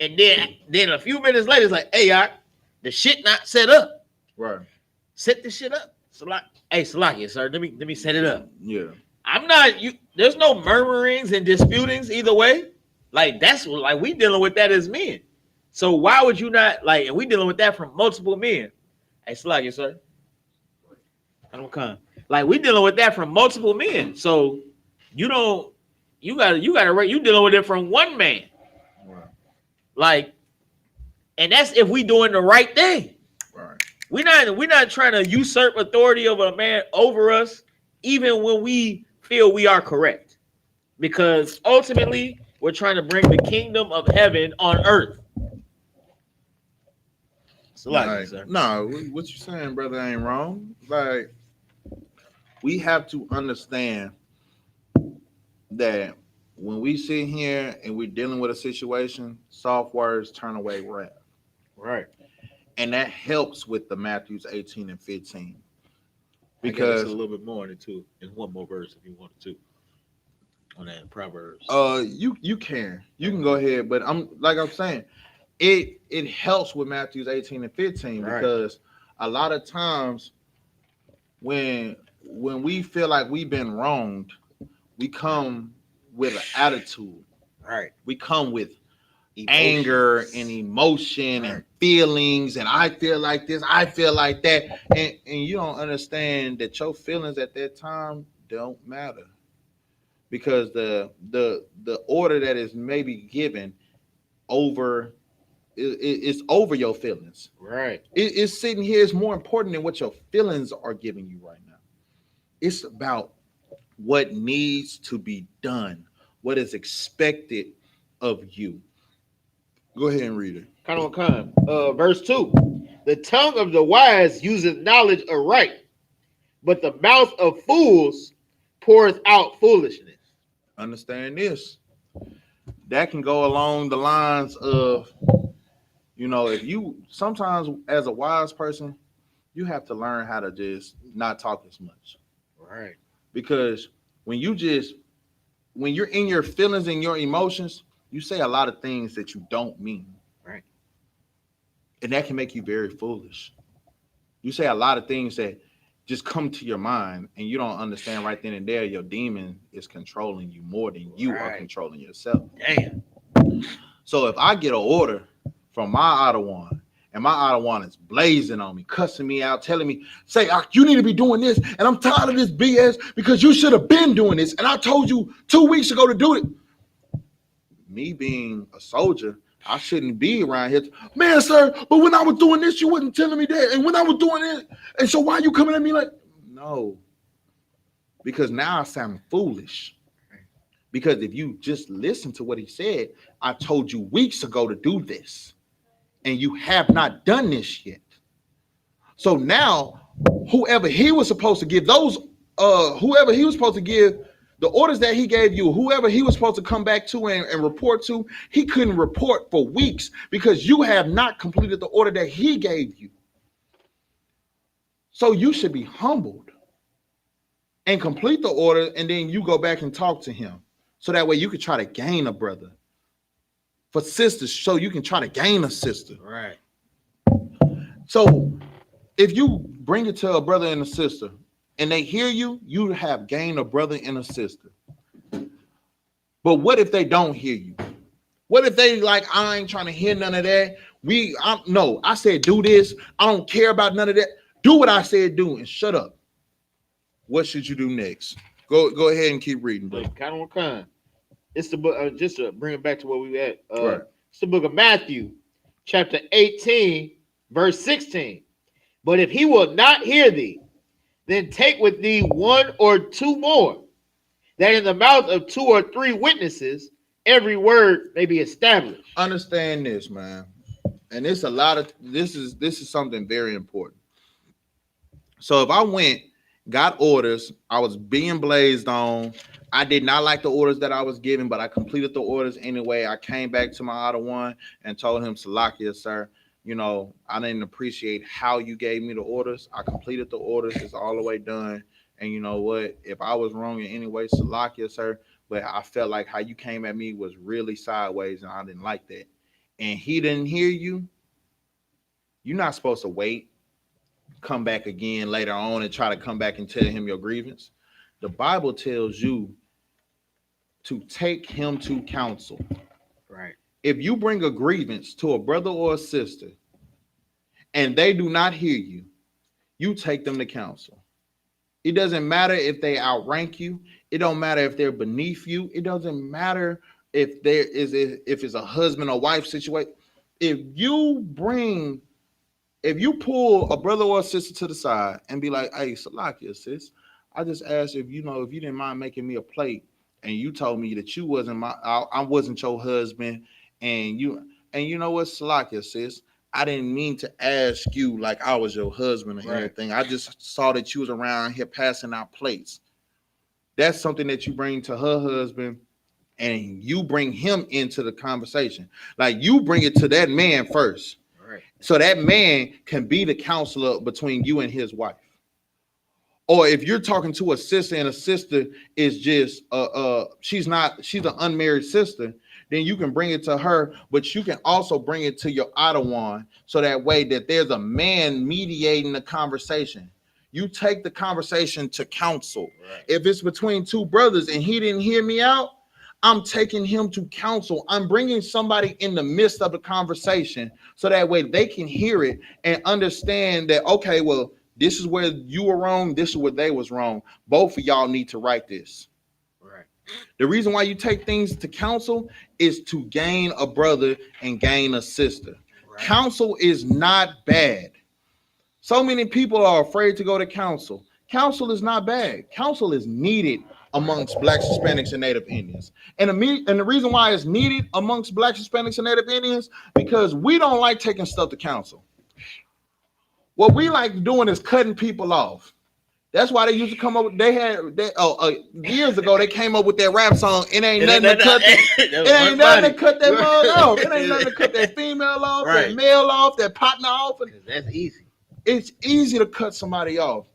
And then a few minutes later, it's like, hey, the shit not set up. Right. Set the shit up. So like, hey, Salakia, sir, let me set it up. Yeah. I'm not you. There's no murmurings and disputings either way. Like that's like we dealing with that as men. So why would you not like? And we dealing with that from multiple men. Hey, Slug, yes, sir. I don't come. Like we dealing with that from multiple men. So you don't. You gotta. You dealing with it from one man. Right. Like, and that's if we doing the right thing. Right. We're not trying to usurp authority of a man over us, even when we feel we are correct. Because ultimately, we're trying to bring the kingdom of heaven on earth. So like, no, what you saying, brother, ain't wrong. Like, we have to understand that when we sit here and we're dealing with a situation, soft words turn away wrath. Right. And that helps with the Matthews 18 and 15. Because a little bit more into in one more verse if you wanted to. On that Proverbs. You can go ahead, but I'm saying, it helps with Matthews 18 and 15 because a lot of times when we feel like we've been wronged, we come with an attitude. Right. We come with anger and emotion and feelings, and I feel like this, I feel like that, and you don't understand that your feelings at that time don't matter. Because the order that is maybe given over it's over your feelings. Right. It's sitting here is more important than what your feelings are giving you right now. It's about what needs to be done, what is expected of you. Go ahead and read it. Verse 2. The tongue of the wise useth knowledge aright, but the mouth of fools poureth out foolishness. Understand this. That can go along the lines of, if you sometimes as a wise person, you have to learn how to just not talk as much. Right. Because when you're in your feelings and your emotions, you say a lot of things that you don't mean. Right. And that can make you very foolish. You say a lot of things that just come to your mind and you don't understand right then and there your demon is controlling you more than you are controlling yourself. Damn. So if I get an order from my Ottawa and my Ottawa is blazing on me, cussing me out, telling me, say, you need to be doing this, and I'm tired of this BS because you should have been doing this, and I told you 2 weeks ago to do it. Me being a soldier, I shouldn't be around here. Man, sir, but when I was doing this, you wasn't telling me that. And when I was doing it, and so why are you coming at me like, no. Because now I sound foolish. Because if you just listen to what he said, I told you weeks ago to do this. And you have not done this yet. So now, whoever he was supposed to give the orders that he gave you, whoever he was supposed to come back to and report to, he couldn't report for weeks because you have not completed the order that he gave you. So you should be humbled and complete the order, and then you go back and talk to him. So that way you can try to gain a brother. For sisters, so you can try to gain a sister. Right. So if you bring it to a brother and a sister, and they hear you, you have gained a brother and a sister. But what if they don't hear you? What if they like, I ain't trying to hear none of that? I said do this. I don't care about none of that. Do what I said do and shut up. What should you do next? Go ahead and keep reading, bro. It's the book, just to bring it back to where we at. Right. It's the book of Matthew, chapter 18, verse 16. But if he will not hear thee, then take with thee 1 or 2 more, that in the mouth of 2 or 3 witnesses, every word may be established. Understand this, man. And this is something very important. So if I got orders, I was being blazed on. I did not like the orders that I was given, but I completed the orders anyway. I came back to my Ottawa and told him, Salakia, sir, I didn't appreciate how you gave me the orders. I completed the orders. It's all the way done. And you know what? If I was wrong in any way, Salakia, sir, but I felt like how you came at me was really sideways and I didn't like that. And he didn't hear you. You're not supposed to wait, come back again later on and try to come back and tell him your grievance. The Bible tells you to take him to counsel. Right. If you bring a grievance to a brother or a sister and they do not hear you, you take them to counsel. It doesn't matter if they outrank you. It don't matter if they're beneath you. It doesn't matter if it's a husband or wife situation. If you pull a brother or a sister to the side and be like, hey, Salakia, sis, I just asked if you didn't mind making me a plate, and you told me that you wasn't I wasn't your husband, and you know what, Salakia, sis, I didn't mean to ask you like I was your husband or anything. I just saw that you was around here passing out plates. That's something that you bring to her husband, and you bring him into the conversation. Like, you bring it to that man first. Right. So that man can be the counselor between you and his wife. Or if you're talking to a sister and a sister is just she's an unmarried sister, then you can bring it to her, but you can also bring it to your other one, so that way that there's a man mediating the conversation. You take the conversation to counsel. Right. If it's between two brothers and he didn't hear me out, I'm taking him to counsel. I'm bringing somebody in the midst of the conversation, so that way they can hear it and understand that, okay, well, this is where you were wrong. This is where they was wrong. Both of y'all need to write this. Right. The reason why you take things to counsel is to gain a brother and gain a sister. Right. Counsel is not bad. So many people are afraid to go to counsel. Counsel is not bad. Counsel is needed amongst Blacks, Hispanics, and Native Indians. And the reason why it's needed amongst Blacks, Hispanics, and Native Indians, because we don't like taking stuff to counsel. What we like doing is cutting people off. That's why they used to come up with, years ago, they came up with that rap song, it ain't nothing to cut that mug off. It ain't nothing to cut that female off, right, that male off, that partner off. That's easy. It's easy to cut somebody off.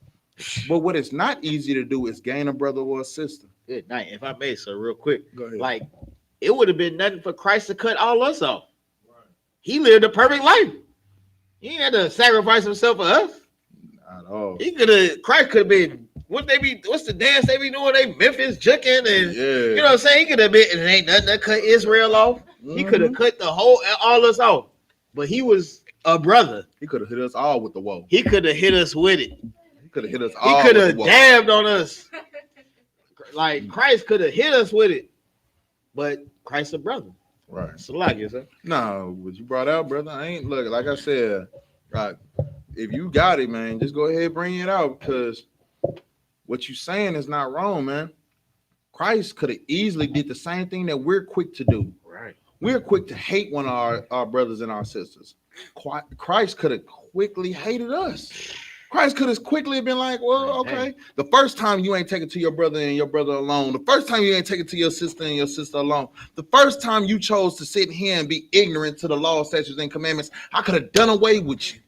But what it's not easy to do is gain a brother or a sister. Good night. If I may, sir, real quick. Go ahead. Like, it would have been nothing for Christ to cut all us off. Right. He lived a perfect life. He ain't had to sacrifice himself for us. Not at all. Christ could have been, what's the dance they be doing? They Memphis juking and, you know what I'm saying? He could have been, it ain't nothing to cut Israel off. Mm-hmm. He could have cut all us off. But he was a brother. He could have hit us all with the woe. He could have hit us with it. He could have hit us all. He could have dabbed on us. Like, Christ could have hit us with it. But Christ's a brother. Right. It's a lot, yes, sir. No, what you brought out, brother, I ain't look, like I said, right. If you got it, man, just go ahead and bring it out, because what you saying is not wrong, man. Christ could have easily did the same thing that we're quick to do. Right. We're quick to hate one of our brothers and our sisters. Christ could have quickly hated us. Christ could have quickly been like, well, okay. The first time you ain't take it to your brother and your brother alone. The first time you ain't take it to your sister and your sister alone. The first time you chose to sit here and be ignorant to the law, statutes, and commandments, I could have done away with you.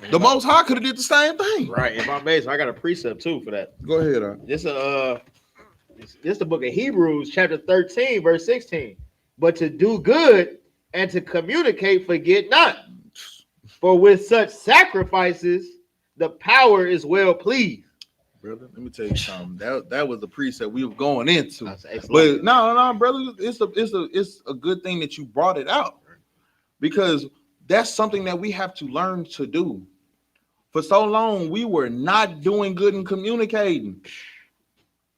The Most High could have did the same thing. Right. If I may, so I got a precept too for that. Go ahead. This is the book of Hebrews, chapter 13, verse 16. But to do good and to communicate, forget not. For with such sacrifices, the power is well pleased. Brother, let me tell you something. That was the precept we were going into. But no, brother, it's a good thing that you brought it out, because that's something that we have to learn to do. For so long, we were not doing good in communicating.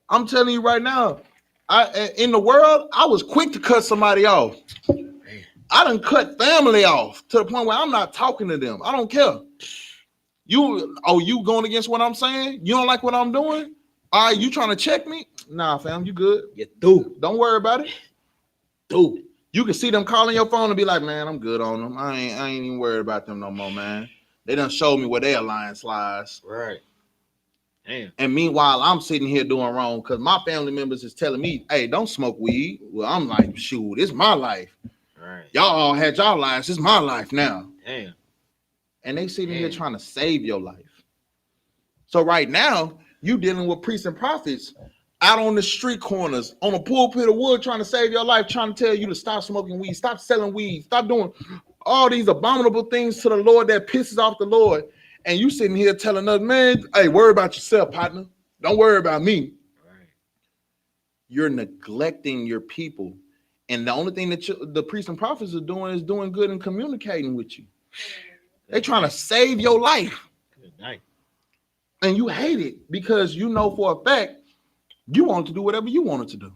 I'm telling you right now, in the world, I was quick to cut somebody off. I done cut family off to the point where I'm not talking to them. I don't care. You going against what I'm saying? You don't like what I'm doing? All right, you trying to check me? Nah, fam, you good. You do. Don't worry about it. Do. You can see them calling your phone and be like, man, I'm good on them. I ain't even worried about them no more, man. They done showed me where their alliance lies. Right. Damn. And meanwhile, I'm sitting here doing wrong because my family members is telling me, hey, don't smoke weed. Well, I'm like, shoot, it's my life. Right. Y'all all had y'all lives. It's my life now. Damn. And they sitting here trying to save your life. So right now, you dealing with priests and prophets out on the street corners, on a pulpit of wood, trying to save your life, trying to tell you to stop smoking weed, stop selling weed, stop doing all these abominable things to the Lord that pisses off the Lord. and you sitting here telling us, man, hey, worry about yourself, partner. Don't worry about me. Right. You're neglecting your people. And the only thing that the priests and prophets are doing is doing good and communicating with you. They're trying to save your life. Good night. And you hate it because you know for a fact you want to do whatever you wanted to do.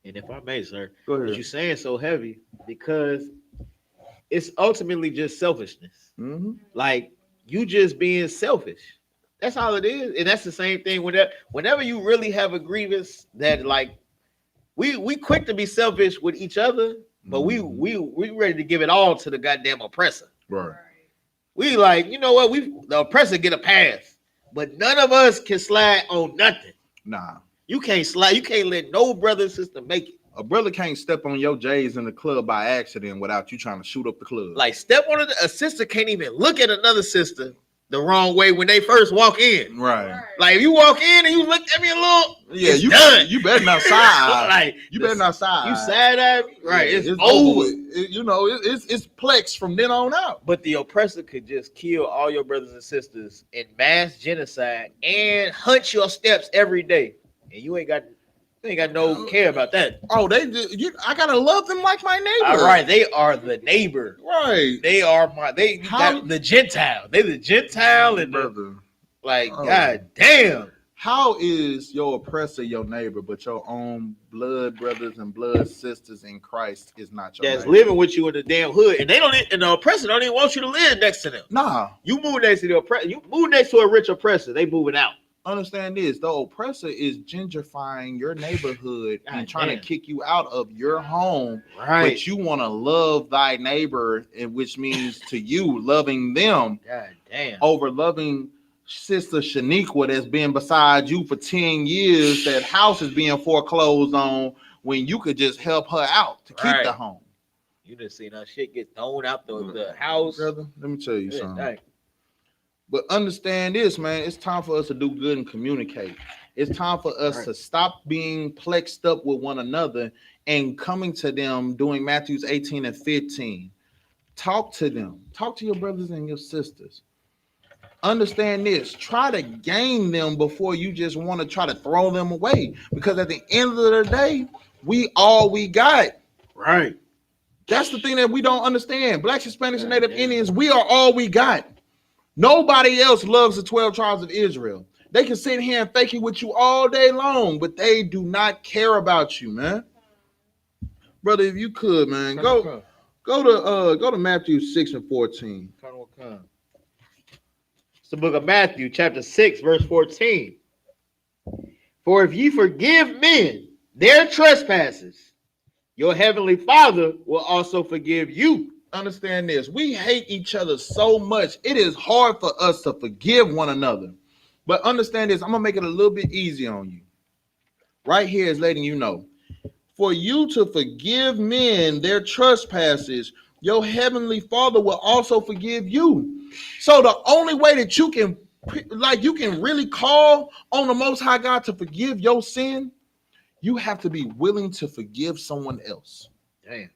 And if I may, sir, Go what ahead. you're saying so heavy because it's ultimately just selfishness. Mm-hmm. Like you just being selfish. That's all it is. And that's the same thing whenever you really have a grievance that like we quick to be selfish with each other, but we ready to give it all to the goddamn oppressor. Right. We like, you know what? The oppressor get a pass, but none of us can slide on nothing. Nah. You can't slide. You can't let no brother and sister make it. A brother can't step on your J's in the club by accident without you trying to shoot up the club. Like step on it. A sister can't even look at another sister the wrong way when they first walk in. Right. Like if you walk in and you look at me a little, Yeah, it's you done. you better not side. Like You better not side. you side eye, right? Yeah, it's over over. with. It's plex from then on out. But the oppressor could just kill all your brothers and sisters in mass genocide and hunt your steps every day, and you ain't got no care about that. Oh, I gotta love them like my neighbor. All right, they are the neighbor. Right. They are the Gentile. They the Gentile and the, brother. like Oh. God damn. How is your oppressor your neighbor, but your own blood brothers and blood sisters in Christ is not your That's neighbor? living with you in the damn hood, and and the oppressor don't even want you to live next to them. Nah. You move next to the oppressor. You move next to a rich oppressor. They moving out. Understand this: the oppressor is gentrifying your neighborhood and God trying damn. to kick you out of your home. Right. But you want to love thy neighbor, and which means to you loving them God damn. over loving Sister Shaniqua that's been beside you for 10 years. That house is being foreclosed on when you could just help her out to keep Right. the home. You done seen her shit get thrown out the house. Brother, let me tell you Good something. night. But understand this, man. It's time for us to do good and communicate. It's time for us Right. to stop being plexed up with one another and coming to them doing Matthews 18 and 15. Talk to them. Talk to your brothers and your sisters. Understand this. Try to gain them before you just want to try to throw them away. Because at the end of the day, we all we got. Right. That's the thing that we don't understand. Blacks, Hispanics, and God Native damn. Indians, we are all we got. Nobody else loves the 12 tribes of Israel. They can sit here and fake it with you all day long, but they do not care about you, man. Brother, if you could, man, go to Matthew 6 and 14. It's the book of Matthew, chapter 6, verse 14. For if ye forgive men their trespasses, your heavenly Father will also forgive you. Understand this. We hate each other so much. It is hard for us to forgive one another. But understand this. I'm going to make it a little bit easier on you. Right here is letting you know. For you to forgive men their trespasses, your heavenly Father will also forgive you. So the only way that you can really call on the Most High God to forgive your sin, you have to be willing to forgive someone else. Damn.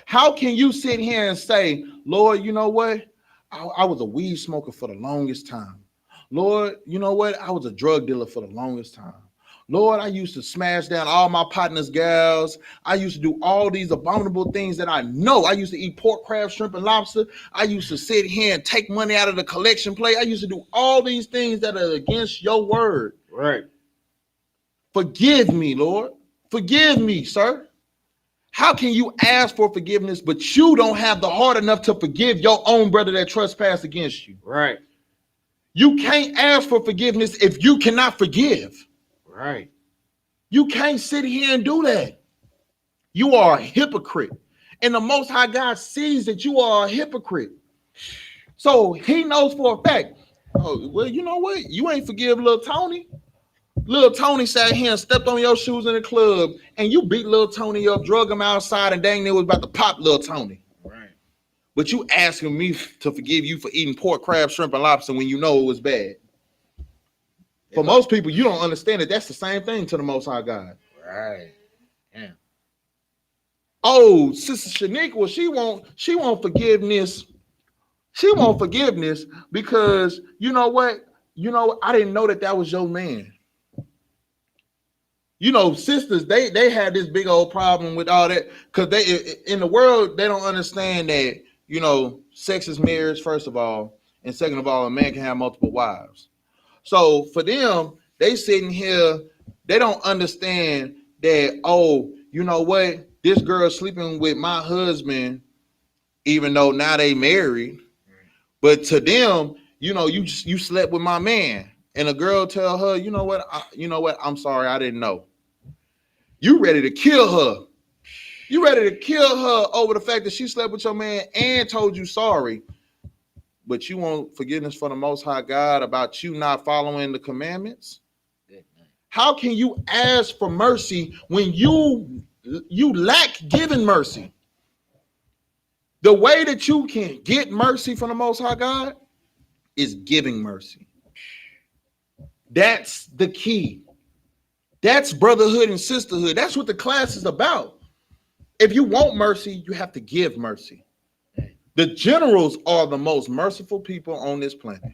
How can you sit here and say, Lord, you know what? I was a weed smoker for the longest time. Lord, you know what? I was a drug dealer for the longest time. Lord, I used to smash down all my partners' gals. I used to do all these abominable things that I know. I used to eat pork, crab, shrimp, and lobster. I used to sit here and take money out of the collection plate. I used to do all these things that are against your word. Right. Forgive me, Lord. Forgive me, sir. How can you ask for forgiveness, but you don't have the heart enough to forgive your own brother that trespassed against you? Right. You can't ask for forgiveness if you cannot forgive. Right. You can't sit here and do that. You are a hypocrite. And the Most High God sees that you are a hypocrite. So he knows for a fact, oh, well, you know what? You ain't forgive little Tony. Little Tony sat here and stepped on your shoes in the club, and you beat little Tony up, drug him outside, and dang near was about to pop little Tony. Right. But you asking me to forgive you for eating pork, crab, shrimp, and lobster when you know it was bad. For most people, you don't understand it. That's the same thing to the Most High God. Right. Yeah. Oh, Sister Shaniqua, she want forgiveness She want forgiveness because you know what? You know, I didn't know that was your man. You know, sisters, they had this big old problem with all that because they in the world they don't understand that, you know, sex is marriage, first of all, and second of all, a man can have multiple wives. So for them, they sitting here, they don't understand that, oh, you know what? This girl sleeping with my husband, even though now they married. But to them, you know, you slept with my man, and a girl tell her, you know what, I'm sorry, I didn't know. You ready to kill her? You ready to kill her over the fact that she slept with your man and told you sorry, but you want forgiveness from the Most High God about you not following the commandments? How can you ask for mercy when you lack giving mercy? The way that you can get mercy from the Most High God is giving mercy. That's the key. That's brotherhood and sisterhood. That's what the class is about. If you want mercy, you have to give mercy. The generals are the most merciful people on this planet.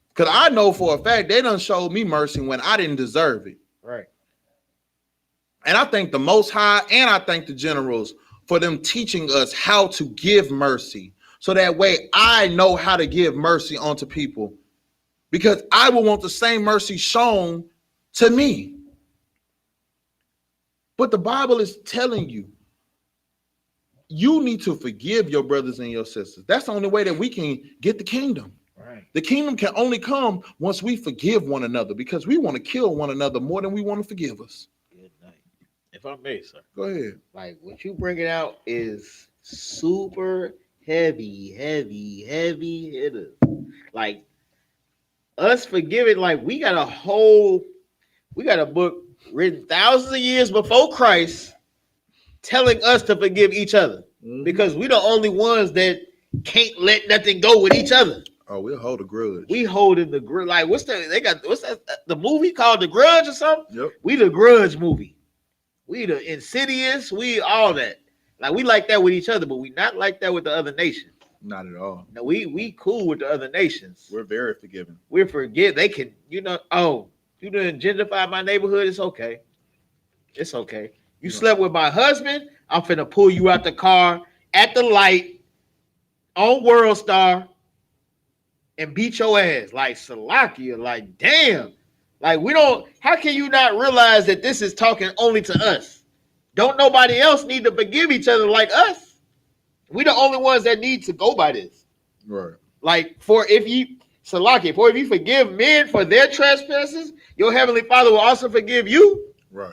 Because I know for a fact they done showed me mercy when I didn't deserve it. Right. And I thank the Most High and I thank the generals for them teaching us how to give mercy. So that way I know how to give mercy onto people. Because I will want the same mercy shown to me. But the Bible is telling you, you need to forgive your brothers and your sisters. That's the only way that we can get the kingdom. Right. The kingdom can only come once we forgive one another, because we want to kill one another more than we want to forgive us. Good night. If I may, sir. Go ahead. Like what you bringing out is super heavy hitters. Like us forgiving, like we got a book written thousands of years before Christ telling us to forgive each other, because we the only ones that can't let nothing go with each other. Oh, we'll hold a grudge. We holding the grudge. Like what's that? The movie called The Grudge or something? Yep. We the Grudge movie. We the Insidious. We all that. Like we like that with each other, but we not like that with the other nations. Not at all. No, we cool with the other nations. We're very forgiving. We forget they can, you know. Oh, you done gentrified my neighborhood. It's okay. It's okay. You slept with my husband. I'm finna pull you out the car at the light on World Star and beat your ass. Like Salakia. Like damn. Like we don't. How can you not realize that this is talking only to us? Don't nobody else need to forgive each other like us? We the only ones that need to go by this. Right. Like if you forgive men for their trespasses, your heavenly Father will also forgive you. Right.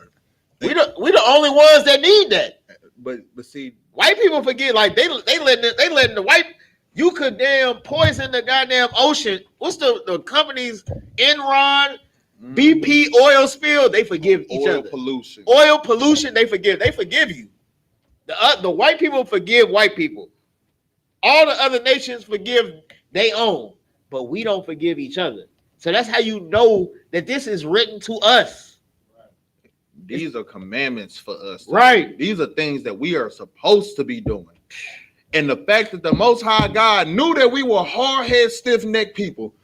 We the only ones that need that. But see, White people forget, like they letting the white, you could damn poison the goddamn ocean. What's the companies? Enron, BP, oil spill, they forgive each other. Oil pollution, they forgive. They forgive you. The white people forgive white people. All the other nations forgive they own, but we don't forgive each other. So that's how you know that this is written to us. These are commandments for us. Right. These are things that we are supposed to be doing. And the fact that the Most High God knew that we were hard-headed, stiff-necked people,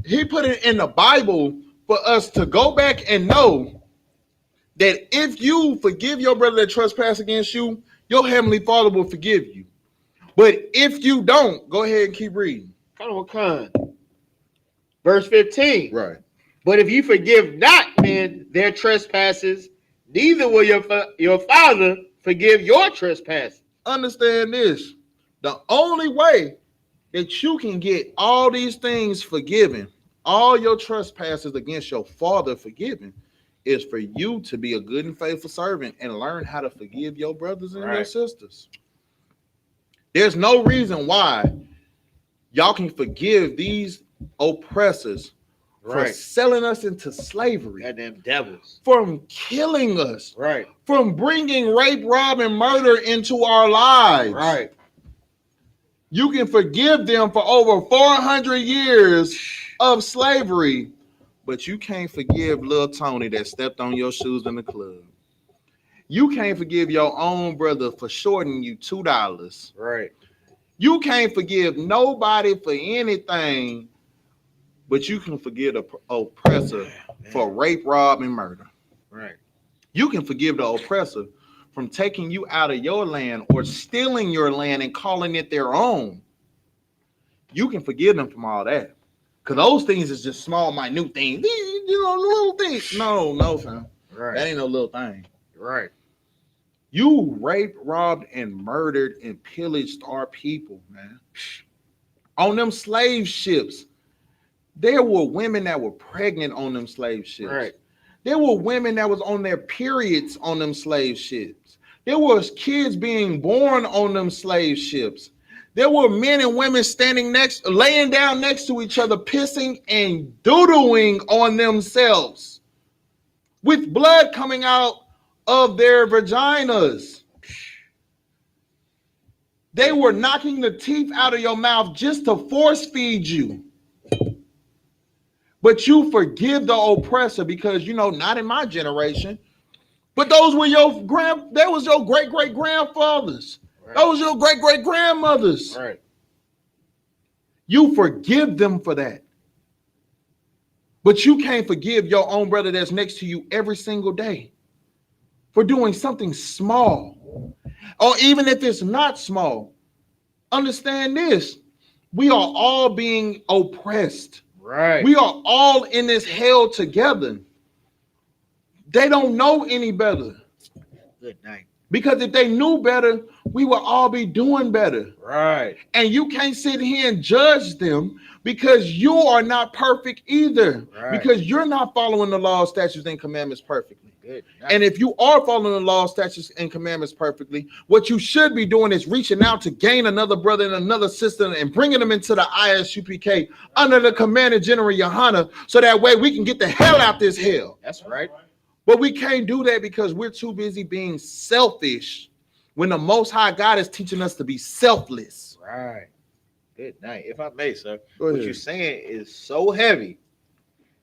he put it in the Bible for us to go back and know that if you forgive your brother that trespass against you, your heavenly Father will forgive you. But if you don't, go ahead and keep reading. Verse 15. Right. But if you forgive not men their trespasses, neither will your Father forgive your trespasses. Understand this. The only way that you can get all these things forgiven, all your trespasses against your Father forgiven, is for you to be a good and faithful servant and learn how to forgive your brothers and your sisters. There's no reason why y'all can forgive these oppressors for selling us into slavery. Goddamn devils. From killing us. Right. From bringing rape, rob, and murder into our lives. Right. You can forgive them for over 400 years of slavery, but you can't forgive little Tony that stepped on your shoes in the club. You can't forgive your own brother for shorting you $2. Right. You can't forgive nobody for anything, but you can forgive the oppressor for rape, rob, and murder. Right. You can forgive the oppressor from taking you out of your land or stealing your land and calling it their own. You can forgive them from all that. Because those things is just small, minute things. You know, little things. No, fam. Right. That ain't no little thing. Right. You raped, robbed, and murdered and pillaged our people, man. On them slave ships, there were women that were pregnant on them slave ships. Right. There were women that was on their periods on them slave ships. There was kids being born on them slave ships. There were men and women laying down next to each other, pissing and doodling on themselves with blood coming out of their vaginas. They were knocking the teeth out of your mouth just to force feed you. But you forgive the oppressor because, you know, not in my generation, but those were that was your great-great-grandfathers. Right. Those were your great-great-grandmothers. Right. You forgive them for that. But you can't forgive your own brother that's next to you every single day for doing something small. Or even if it's not small, understand this. We are all being oppressed. Right. We are all in this hell together. They don't know any better. Good night. Because if they knew better, we would all be doing better. Right. And you can't sit here and judge them because you are not perfect either. Right. Because you're not following the law, statutes, and commandments perfectly. Good. And if you are following the law, statutes, and commandments perfectly, what you should be doing is reaching out to gain another brother and another sister and bringing them into the I.S.U.P.K under the Commander General YAHANNA, so that way we can get the hell out this hell. That's right. But we can't do that because we're too busy being selfish when the Most High God is teaching us to be selfless. Right. Good night. If I may, sir, Go what ahead. you're saying is so heavy.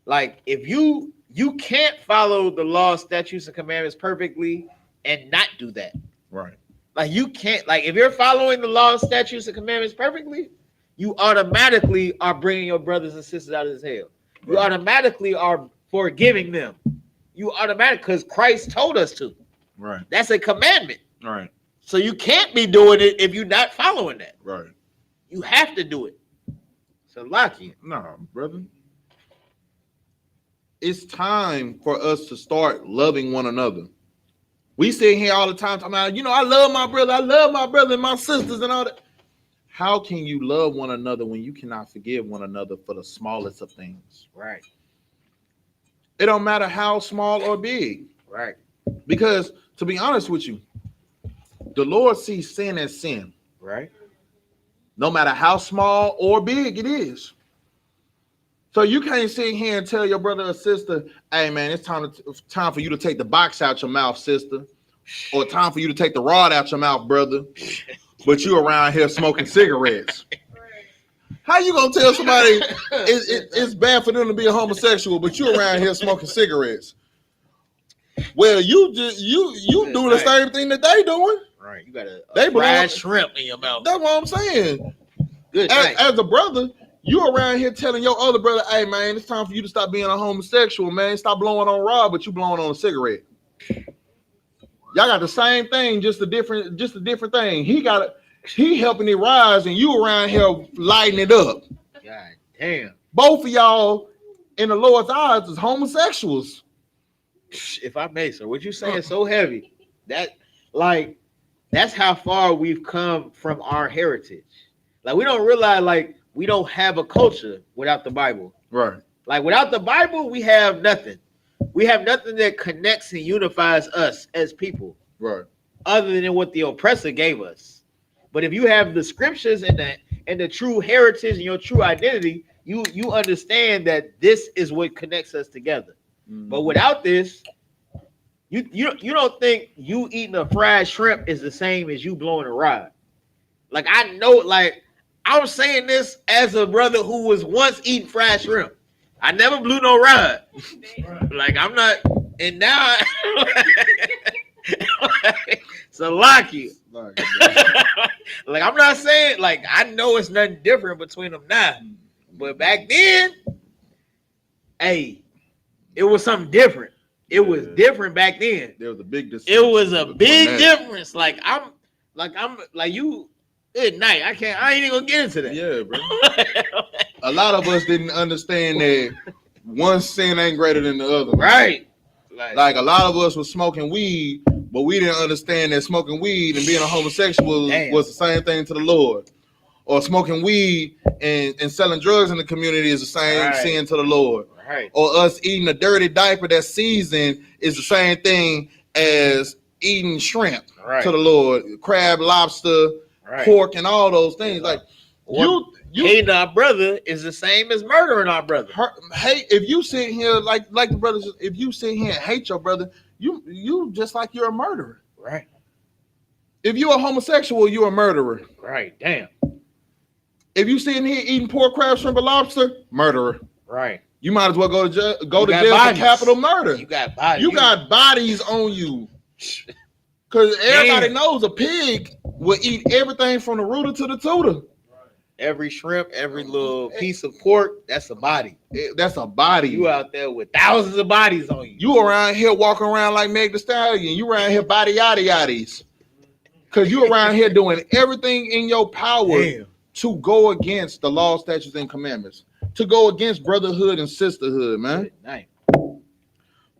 Like, if you can't follow the law, statutes, and commandments perfectly and not do that. Right. Like, you can't, like, if you're following the law, statutes, and commandments perfectly, you automatically are bringing your brothers and sisters out of this hell. You automatically are forgiving them. You automatically, because Christ told us to. Right. That's a commandment. Right. So you can't be doing it if you're not following that. Right. You have to do it. So lock you. No, brother. It's time for us to start loving one another. We sit here all the time talking about, you know, I love my brother and my sisters and all that. How can you love one another when you cannot forgive one another for the smallest of things? Right. It don't matter how small or big. Right. Because to be honest with you, the Lord sees sin as sin. Right. No matter how small or big it is. So you can't sit here and tell your brother or sister, hey man, it's time for you to take the box out your mouth, sister. Or time for you to take the rod out your mouth, brother. But you around here smoking cigarettes. How you gonna tell somebody it's bad for them to be a homosexual, but you around here smoking cigarettes? Well, you doing the same thing that they doing. Right. You got a fried shrimp in your mouth. That's what I'm saying. Good. As a brother, you around here telling your other brother, hey man, it's time for you to stop being a homosexual, man. Stop blowing on rod, but you blowing on a cigarette. Y'all got the same thing, just a different thing. He helping it rise, and you around here lighting it up. God damn. Both of y'all, in the Lord's eyes, is homosexuals. If I may, sir, what you saying is so heavy. That's how far we've come from our heritage. Like, we don't realize, like, we don't have a culture without the Bible. Right. Like, without the Bible, we have nothing. We have nothing that connects and unifies us as people. Right. Other than what the oppressor gave us. But if you have the scriptures and the true heritage and your true identity, you understand that this is what connects us together. Mm-hmm. But without this, you don't think you eating a fried shrimp is the same as you blowing a rod. Like, I know, like, I'm saying this as a brother who was once eating fried shrimp. I never blew no rod. Like, I'm not, and now Salaki. Like, Like, I'm not saying, like, I know it's nothing different between them now. But back then, hey, it was something different. It was different back then. there was a big It distinction was a between big that. difference. Like you good night. I ain't even gonna get into that. Yeah, bro. A lot of us didn't understand that one sin ain't greater than the other. Right. Like a lot of us was smoking weed, but we didn't understand that smoking weed and being a homosexual was the same thing to the Lord. Or smoking weed and selling drugs in the community is the same sin to the Lord. Right. Or us eating a dirty diaper that's seasoned is the same thing as eating shrimp to the Lord. Crab, lobster, pork, and all those things. Like you hating our brother is the same as murdering our brother. Hey, if you sit here like the brothers, if you sit here and hate your brother, you just like you're a murderer. Right. If you're a homosexual, you're a murderer. Right. Damn. If you sitting here eating pork, crab, shrimp, or lobster, murderer. Right. You might as well go to jail for capital murder. You got bodies. You got bodies on you. Because everybody knows a pig will eat everything from the rooter to the tutor. Every shrimp, every little piece of pork, that's a body. That's a body. You out there with thousands of bodies on you. You around here walking around like Meg Thee Stallion. You around here body yaddy yaddies. Because you around here doing everything in your power to go against the law, statutes, and commandments. To go against brotherhood and sisterhood, man. Nice.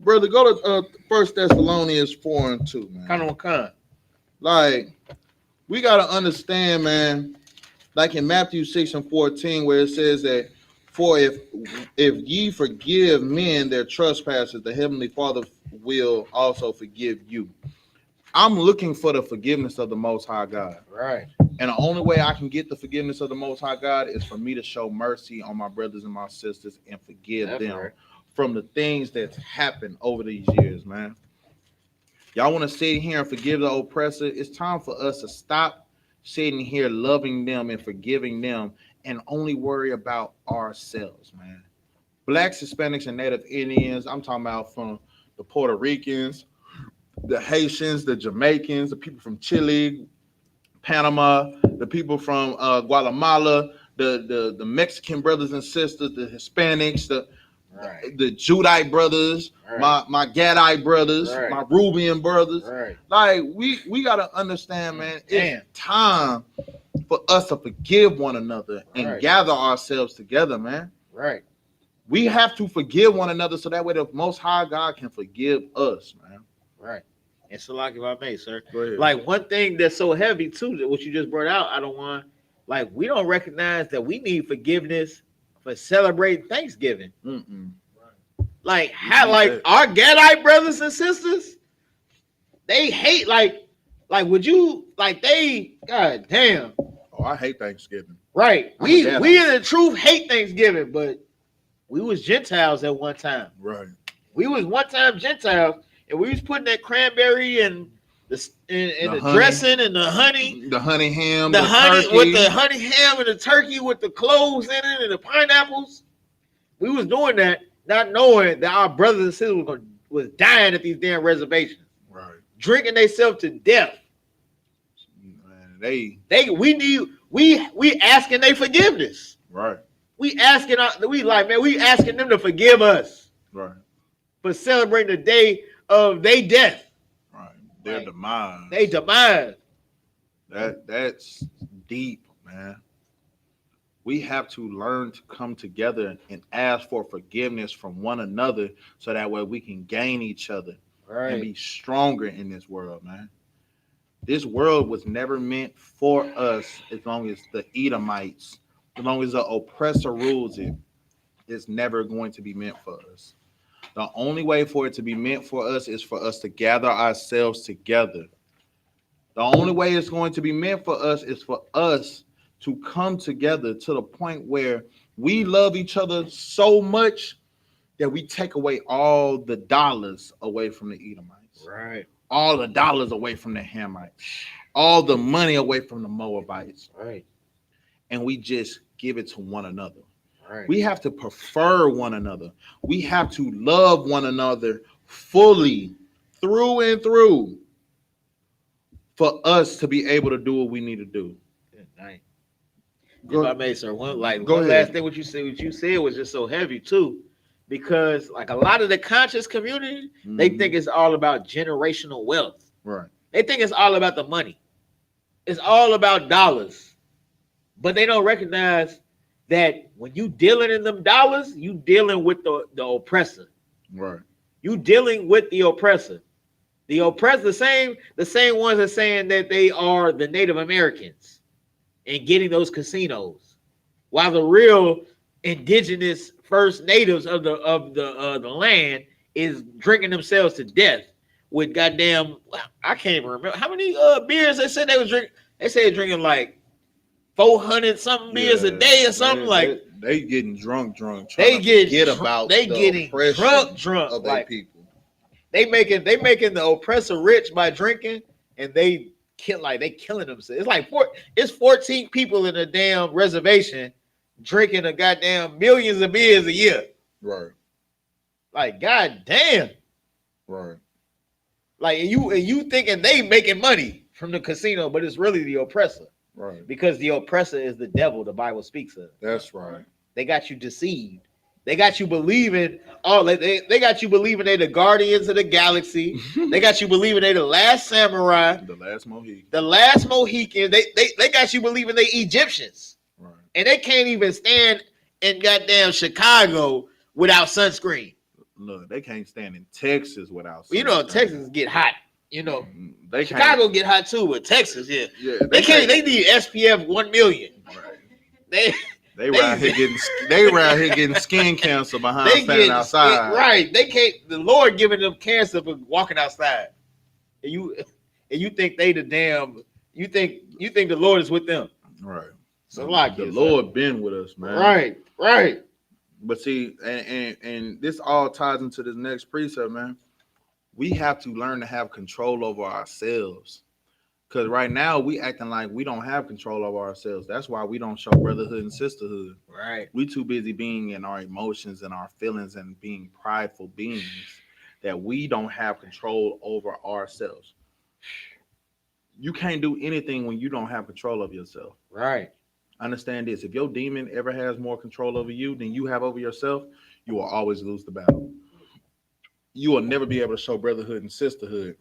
Brother, go to 1 Thessalonians 4:2, man. Like, we got to understand, man, like in Matthew 6:14, where it says that, for if ye forgive men their trespasses, the heavenly Father will also forgive you. I'm looking for the forgiveness of the Most High God. Right. And the only way I can get the forgiveness of the Most High God is for me to show mercy on my brothers and my sisters and forgive them from the things that's happened over these years, man. Y'all want to sit here and forgive the oppressor? It's time for us to stop sitting here loving them and forgiving them and only worry about ourselves, man. Blacks, Hispanics, and Native Indians, I'm talking about from the Puerto Ricans, the Haitians, the Jamaicans, the people from Chile, Panama, the people from Guatemala, the Mexican brothers and sisters, the Hispanics, the Judite brothers, my Gadite brothers, my Rubian brothers. Like we gotta understand, man, it's time for us to forgive one another and gather ourselves together, man. Right. We have to forgive one another so that way the Most High God can forgive us, man. Right. And so, like, if I may, sir, go ahead. Like one thing that's so heavy too, that what you just brought out, I don't want, like, we don't recognize that we need forgiveness for celebrating Thanksgiving. Like, how, like, our Gadite brothers and sisters, they hate, like, would you, like, they, god damn. Oh, I hate Thanksgiving. Right. We in the truth hate Thanksgiving, but we was Gentiles at one time. Right. We was one time Gentiles. And we was putting that cranberry and the honey, dressing and the honey ham, the honey turkey. with the honey ham and the turkey with the cloves in it and the pineapples. We was doing that, not knowing that our brothers and sisters was dying at these damn reservations, drinking themselves to death. Man, we asking their forgiveness. Right. We asking them to forgive us. Right. For celebrating the day of their death. Right. Their demise. They demise. That's deep, man. We have to learn to come together and ask for forgiveness from one another so that way we can gain each other and be stronger in this world, man. This world was never meant for us as long as the Edomites, as long as the oppressor rules it, it's never going to be meant for us. The only way for it to be meant for us is for us to gather ourselves together. The only way it's going to be meant for us is for us to come together to the point where we love each other so much that we take away all the dollars away from the Edomites. Right. All the dollars away from the Hamites. All the money away from the Moabites. Right. And we just give it to one another. Right. We have to prefer one another. We have to love one another fully, through and through. for us to be able to do what we need to do. Good night. Go- If I may, sir, one Go ahead. last thing. What you said was just so heavy too, because like a lot of the conscious community, they think it's all about generational wealth. Right. They think it's all about the money. It's all about dollars, but they don't recognize that when you dealing in them dollars, you dealing with the oppressor. Right. You dealing with the oppressor. The oppressor, the same ones are saying that they are the Native Americans and getting those casinos, while the real indigenous first natives of the land is drinking themselves to death with goddamn, I can't even remember how many beers they said they was drinking. They said drinking like 400 something beers a day or something. They getting drunk. They get getting drunk of their like people. They making the oppressor rich by drinking, and they killing themselves. It's like it's 14 people in a damn reservation drinking a goddamn millions of beers a year. Right. Like goddamn. Right. Like you thinking they making money from the casino, but it's really the oppressor. Right. Because the oppressor is the devil the Bible speaks of. That's right. They got you deceived. They got you believing, they got you believing they're the guardians of the galaxy. They got you believing they're the last samurai. The last Mohican. The last Mohican. They got you believing they Egyptians. Right. And they can't even stand in goddamn Chicago without sunscreen. Look, they can't stand in Texas without sunscreen. You know, Texas get hot. You know, they Chicago get hot too, but Texas, yeah. They can't. They need SPF 1 million. Right. They around here getting skin cancer behind standing outside. Right. They can't. The Lord giving them cancer for walking outside. And you think they the damn. You think the Lord is with them. Right. So like the Lord been with us, man. Right. But see, and this all ties into this next precept, man. We have to learn to have control over ourselves. Because right now we acting like we don't have control over ourselves. That's why we don't show brotherhood and sisterhood. Right. We too busy being in our emotions and our feelings and being prideful beings that we don't have control over ourselves. You can't do anything when you don't have control of yourself. Right. Understand this. If your demon ever has more control over you than you have over yourself, you will always lose the battle. You will never be able to show brotherhood and sisterhood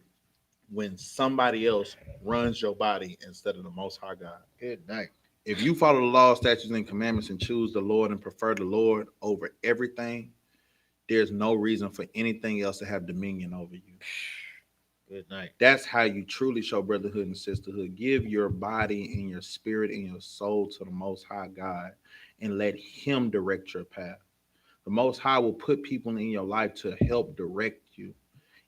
when somebody else runs your body instead of the Most High God. Good night. If you follow the law, statutes, and commandments and choose the Lord and prefer the Lord over everything, there's no reason for anything else to have dominion over you. Good night. That's how you truly show brotherhood and sisterhood. Give your body and your spirit and your soul to the Most High God and let Him direct your path. The Most High will put people in your life to help direct you.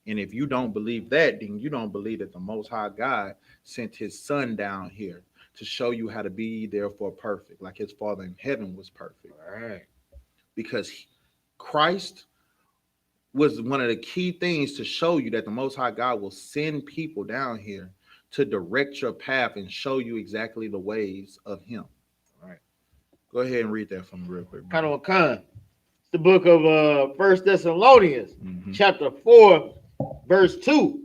And if you don't believe that, then you don't believe that the Most High God sent His Son down here to show you how to be therefore perfect, like His Father in heaven was perfect. All right. Because Christ was one of the key things to show you that the Most High God will send people down here to direct your path and show you exactly the ways of Him. All right. Go ahead and read that for me real quick. Kind of a con. It's the book of 1 Thessalonians, chapter 4, verse 2.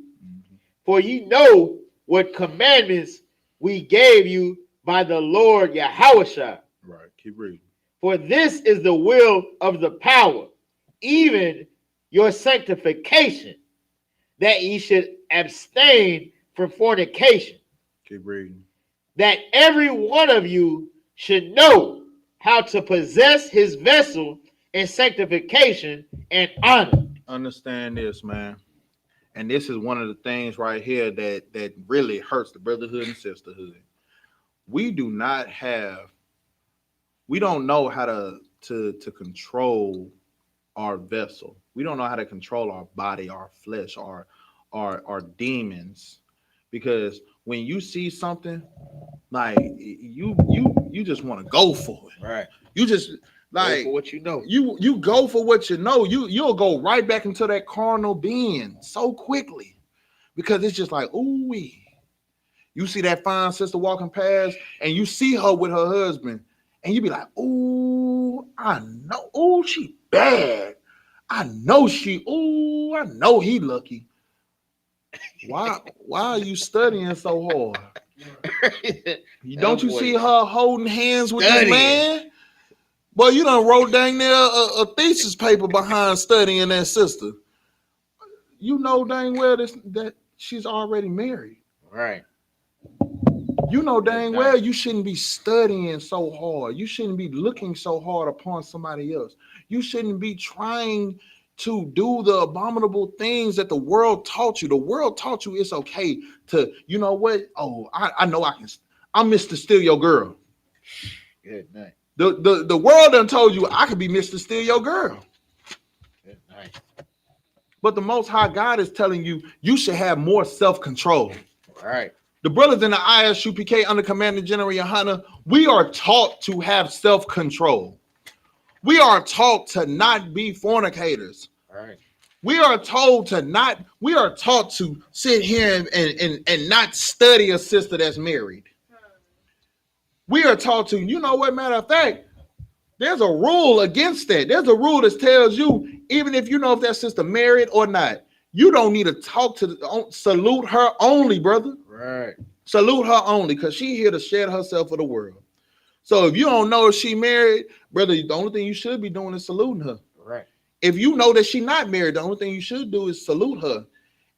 For ye know what commandments we gave you by the Lord Yahushua. Right. Keep reading. For this is the will of the power, even your sanctification, that ye should abstain from fornication. Keep reading. That every one of you should know how to possess his vessel in sanctification and honor. Understand this, man. And this is one of the things right here that really hurts the brotherhood and sisterhood. We don't know how to control our vessel. We don't know how to control our body, our flesh, our demons. Because when you see something, like you just want to go for it. Right. You just like go for what you know. You go for what you know. You'll go right back into that carnal being so quickly. Because it's just like, ooh, you see that fine sister walking past and you see her with her husband, and you be like, ooh, I know, ooh, she bad. I know he lucky. Why are you studying so hard? Don't That you boy see her holding hands with studying. this man? Boy, you done wrote dang near a thesis paper behind studying that sister. You know dang well that she's already married. Right. You know dang well you shouldn't be studying so hard. You shouldn't be looking so hard upon somebody else. You shouldn't be trying to do the abominable things that the world taught you. The world taught you it's okay to, you know what? Oh, I know I can. I'm Mr. Steal Your Girl. Good night. The world done told you I could be Mr. Steal Your Girl. Good night. But the Most High God is telling you you should have more self-control. All right. The brothers in the I.S.U.P.K under Commander General YAHANNA, we are taught to have self-control. We are taught to not be fornicators. All right. We are taught to sit here and not study a sister that's married. We are taught to, you know what, matter of fact, there's a rule against that. There's a rule that tells you, even if you know if that sister married or not, you don't need to talk to, salute her only, brother. Right. Salute her only, because she here to shed herself for the world. So if you don't know if she married, brother, the only thing you should be doing is saluting her. Right. If you know that she's not married, the only thing you should do is salute her.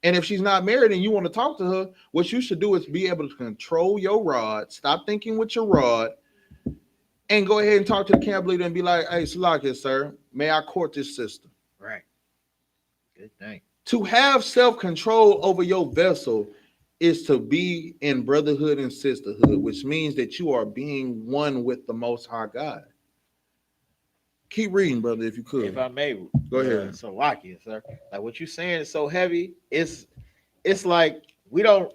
And if she's not married and you want to talk to her, what you should do is be able to control your rod, stop thinking with your rod, and go ahead and talk to the camp leader and be like, hey, Salakia, sir, may I court this sister? Right. Good thing. To have self-control over your vessel is to be in brotherhood and sisterhood, which means that you are being one with the Most High God. Keep reading, brother, if you could. If I may, Go ahead. Salakia, sir. Like what you're saying is so heavy. It's like we don't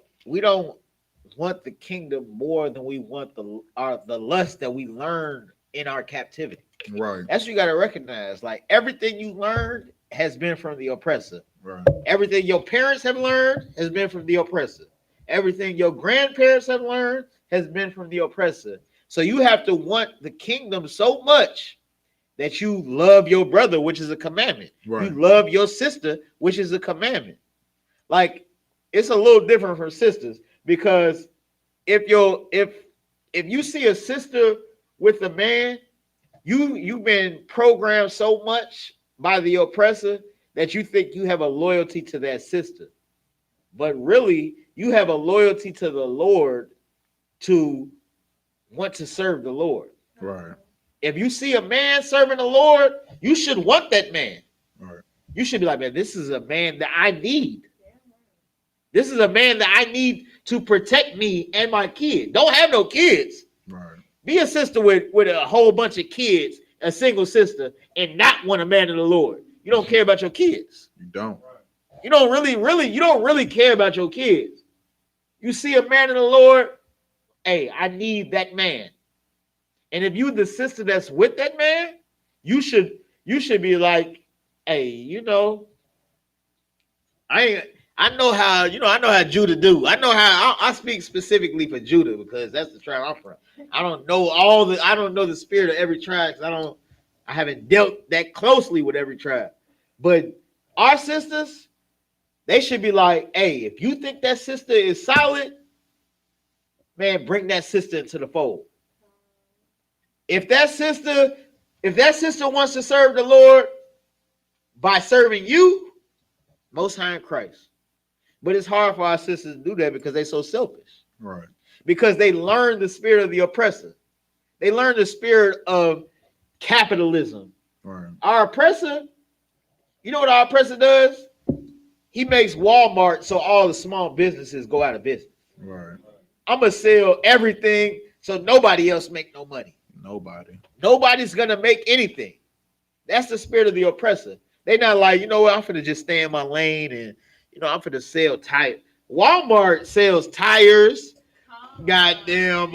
want the kingdom more than we want the lust that we learned in our captivity. Right. That's what you got to recognize. Like everything you learned has been from the oppressor. Right. Everything your parents have learned has been from the oppressor. Everything your grandparents have learned has been from the oppressor. So you have to want the kingdom so much that you love your brother, which is a commandment. Right. You love your sister, which is a commandment. Like it's a little different from sisters, because if you see a sister with a man, you've been programmed so much by the oppressor that you think you have a loyalty to that sister. But really, you have a loyalty to the Lord to want to serve the Lord. Right. If you see a man serving the Lord, you should want that man. Right. You should be like, man, this is a man that I need. This is a man that I need to protect me and my kid. Don't have no kids. Right. Be a sister with a whole bunch of kids, a single sister, and not want a man of the Lord. You don't care about your kids. You don't. You don't really care about your kids. You see a man of the Lord, hey, I need that man. And if you the sister that's with that man, you should be like, hey, you know, I know how Judah do. I know how I speak specifically for Judah because that's the tribe I'm from. I don't know the spirit of every tribe because I haven't dealt that closely with every tribe. But our sisters, they should be like, hey, if you think that sister is solid, man, bring that sister into the fold. If that sister wants to serve the Lord by serving you, Most High in Christ. But it's hard for our sisters to do that because they're so selfish. Right. Because they learn the spirit of the oppressor. They learn the spirit of capitalism. Right. Our oppressor, you know what our oppressor does? He makes Walmart so all the small businesses go out of business. Right. I'm going to sell everything so nobody else make no money. Nobody's going to make anything. That's the spirit of the oppressor. They're not like, you know what, I'm going to just stay in my lane and, you know, I'm going to sell tires. Walmart sells tires. Goddamn.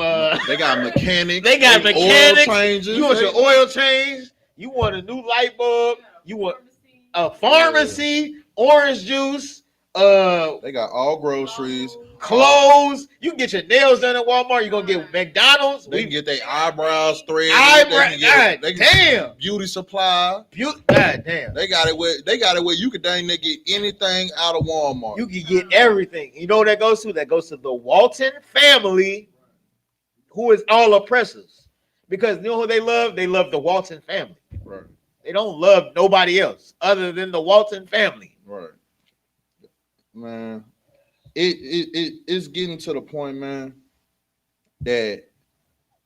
They got mechanics. They got mechanics. Oil changes. You want your oil change. You want a new light bulb. You want a pharmacy, orange juice. They They got all groceries, clothes. You can get your nails done at Walmart. You're gonna get McDonald's. They can get their eyebrows threaded. God They can damn. get beauty supply. God damn. They got it where you could dang near get anything out of Walmart. You can get everything. You know what that goes to? That goes to the Walton family, who is all oppressors. Because you know who they love? They love the Walton family. Right. They don't love nobody else other than the Walton family. Right. Man, it's getting to the point, man, that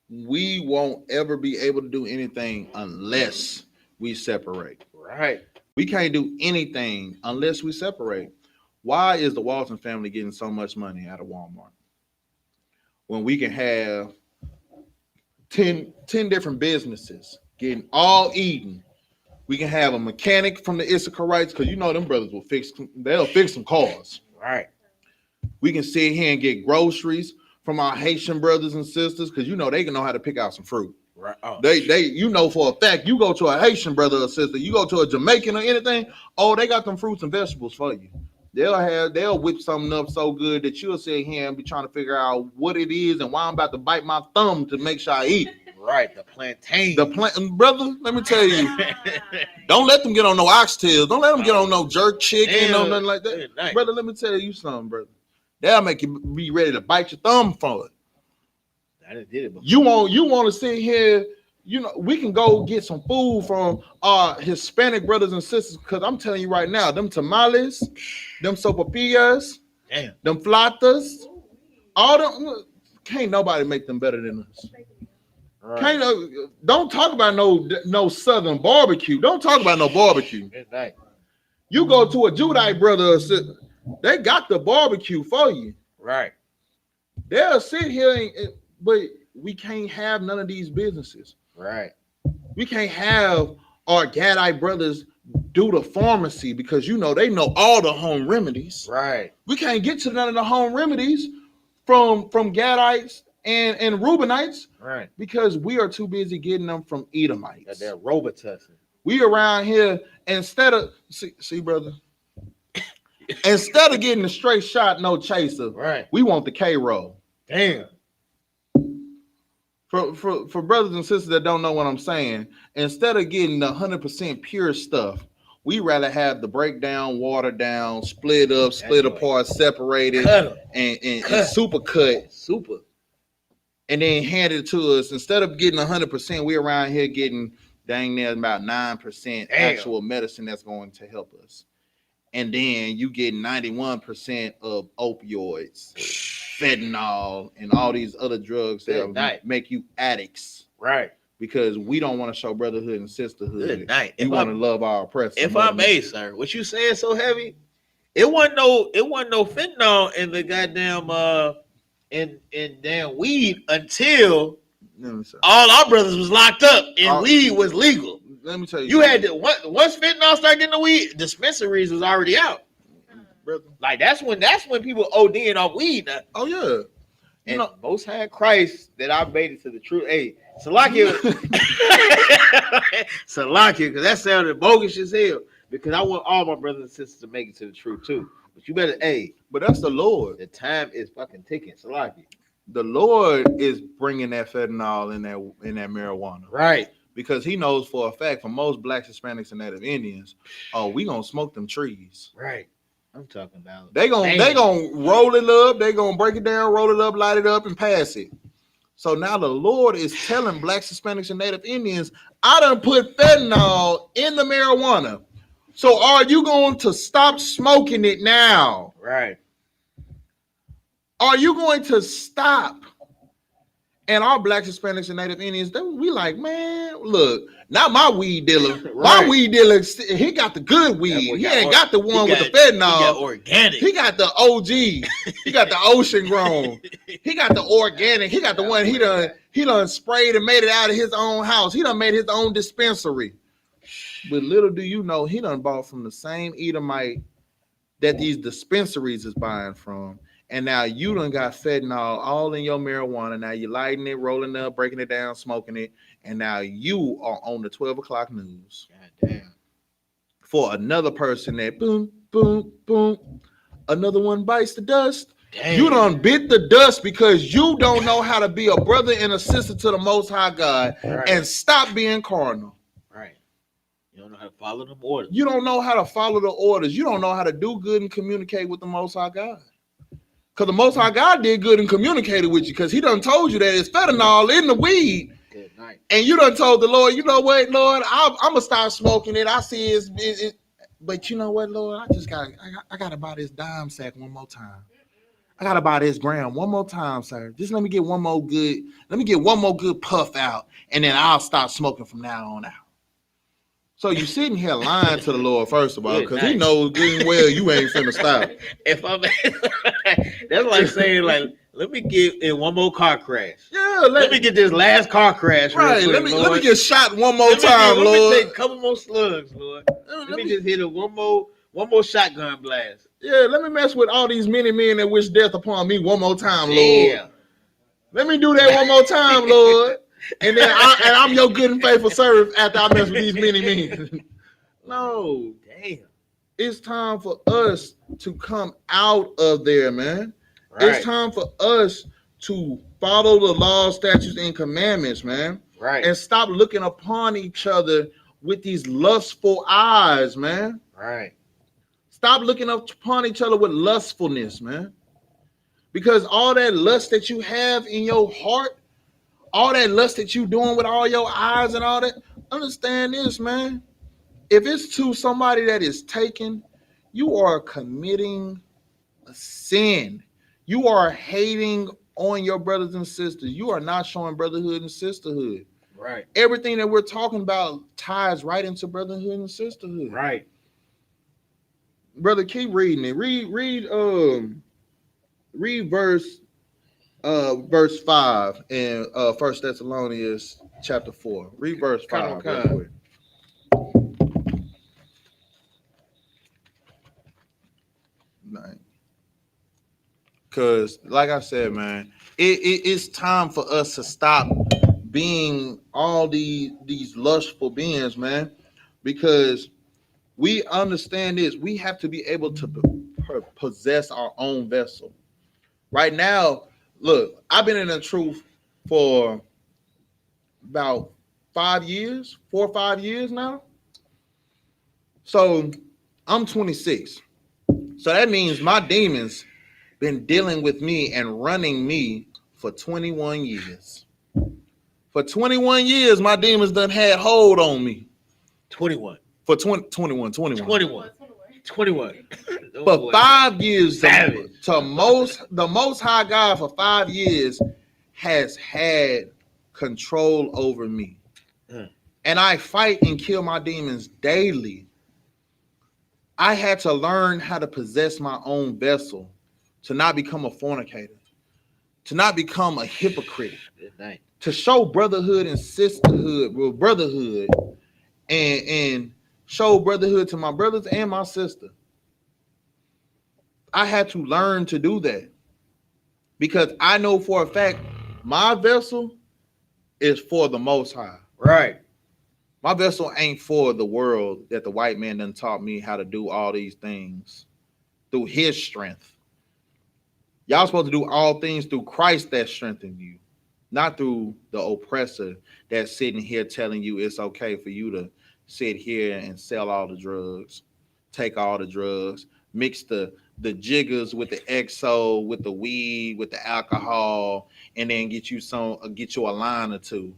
we won't ever be able to do anything unless we separate. Right. We can't do anything unless we separate. Why is the Walton family getting so much money out of Walmart when we can have 10 different businesses getting all eaten? We can have a mechanic from the Isupk, because you know them brothers they'll fix some cars. Right. We can sit here and get groceries from our Haitian brothers and sisters, because you know they can know how to pick out some fruit. Right. Oh, They you know for a fact, you go to a Haitian brother or sister, you go to a Jamaican or anything, oh, they got them fruits and vegetables for you. They'll whip something up so good that you'll sit here and be trying to figure out what it is and why I'm about to bite my thumb to make sure I eat. right. The plantain. Brother, let me tell you, don't let them get on no oxtails. Don't let them get on no jerk chicken or nothing like that. Nice. Brother, let me tell you something, brother. They'll make you be ready to bite your thumb for it. I done did it before. You want to sit here, you know, we can go get some food from our Hispanic brothers and sisters, because I'm telling you right now, them tamales, them sopapillas, Damn. them flatas, all them, can't nobody make them better than us. Right. Don't talk about no southern barbecue. Don't talk about no barbecue. It's nice. You go to a Judite brother or sister, they got the barbecue for you. Right. They'll sit here, but we can't have none of these businesses. Right. We can't have our Gadite brothers do the pharmacy, because you know they know all the home remedies. Right. We can't get to none of the home remedies from Gadites and Reubenites, Right. because we are too busy getting them from Edomites. That they're Robitussin. We around here, instead of see brother, instead of getting the straight shot, no chaser, Right. we want the K roll. Damn. For brothers and sisters that don't know what I'm saying, instead of getting the 100% pure stuff, we rather have the breakdown, watered down, split up, split apart, separated, and super cut, Super. and then hand it to us. Instead of getting 100%, we around here getting dang near about 9% actual medicine that's going to help us. And then you get 91% of opioids, fentanyl, and all these other drugs that make you addicts. Right. Because we don't want to show brotherhood and sisterhood. Good night. We want to love our oppressors. If I may, sir, what you saying so heavy? It wasn't no fentanyl in the goddamn in damn weed until all our brothers was locked up and weed was legal. Let me tell you, you had to once fentanyl started getting the weed, dispensaries was already out. brother. Like that's when people ODing off weed now. Oh yeah. And Most High Christ that I made it to the truth. Hey, Salakia, because that sounded bogus as hell. Because I want all my brothers and sisters to make it to the truth too. But you better, but that's the Lord. The time is fucking ticking, Salakia. The Lord is bringing that fentanyl in that marijuana, right? Because He knows for a fact, for most Blacks, Hispanics, and Native Indians, we gonna smoke them trees, right? I'm talking about they gonna roll it up, they gonna break it down, roll it up, light it up, and pass it. So now the Lord is telling Blacks, Hispanics, and Native Indians, I done put fentanyl in the marijuana. So are you going to stop smoking it now? Right. Are you going to stop? And our Blacks, Hispanics, and Native Indians, we like, man, look, not my weed dealer. Right. My weed dealer, he got the good weed. He ain't got the one with the fentanyl. He got organic. He got the OG. He got the ocean grown. He got the organic. He got the one he done sprayed and made it out of his own house. He done made his own dispensary. But little do you know, he done bought from the same Edomite that these dispensaries is buying from. And now you done got fentanyl all in your marijuana. Now you're lighting it, rolling up, breaking it down, smoking it. And now you are on the 12 o'clock news. God damn. For another person that boom, boom, boom. another one bites the dust. Damn. You done bit the dust because you don't know how to be a brother and a sister to the Most High God, Right. and stop being carnal. Right. You don't know how to follow them orders. You don't know how to follow the orders. You don't know how to do good and communicate with the Most High God. Because the Most High God did good and communicated with you, because he done told you that it's fentanyl in the weed. Good night. And you done told the Lord, you know what, Lord, I'm going to start smoking it. I see it. But you know what, Lord, I got to buy this dime sack one more time. I got to buy this gram one more time, sir. Just let me get one more good puff out, and then I'll stop smoking from now on out. So you sitting here lying to the Lord, first of all, because he knows good and well you ain't finna stop. If I'm that's like saying, like, let me get in one more car crash. Yeah, let me get this last car crash. Right, real quick, let me get shot one more time, Lord. Let me take a couple more slugs, Lord. Let me just hit one more shotgun blast. Yeah, let me mess with all these many men that wish death upon me one more time, Lord. Yeah. Let me do that one more time, Lord. And then I'm your good and faithful servant after I mess with these many men. No. Damn. It's time for us to come out of there, man. Right. It's time for us to follow the laws, statutes, and commandments, man. Right. And stop looking upon each other with these lustful eyes, man. Right. Stop looking upon each other with lustfulness, man. Because all that lust that you have in your heart, all that lust that you doing with all your eyes and all that, understand this, man. If it's to somebody that is taken, you are committing a sin. You are hating on your brothers and sisters. You are not showing brotherhood and sisterhood. Right. Everything that we're talking about ties right into brotherhood and sisterhood. Right. Brother, keep reading it. Read verse 5 in 1 Thessalonians chapter 4. Read verse 5. Real quick. Because, like I said, man, it's time for us to stop being all these lustful beings, man. Because we understand this. We have to be able to possess our own vessel. Right now, look, I've been in the truth for about 4 or 5 years now. So I'm 26. So that means my demons been dealing with me and running me for 21 years. For 21 years, my demons done had hold on me. 21. For 21. For 5 years, the most high God for 5 years has had control over me. And I fight and kill my demons daily. I had to learn how to possess my own vessel, to not become a fornicator, to not become a hypocrite, to show brotherhood and sisterhood, brotherhood, and show brotherhood to my brothers and my sister. I had to learn to do that, because I know for a fact my vessel is for the Most High. Right. My vessel ain't for the world that the white man done taught me how to do all these things through his strength. Y'all supposed to do all things through Christ that strengthened you, not through the oppressor that's sitting here telling you it's okay for you to sit here and sell all the drugs, take all the drugs, mix the jiggers with the XO, with the weed, with the alcohol, and then get you a line or two.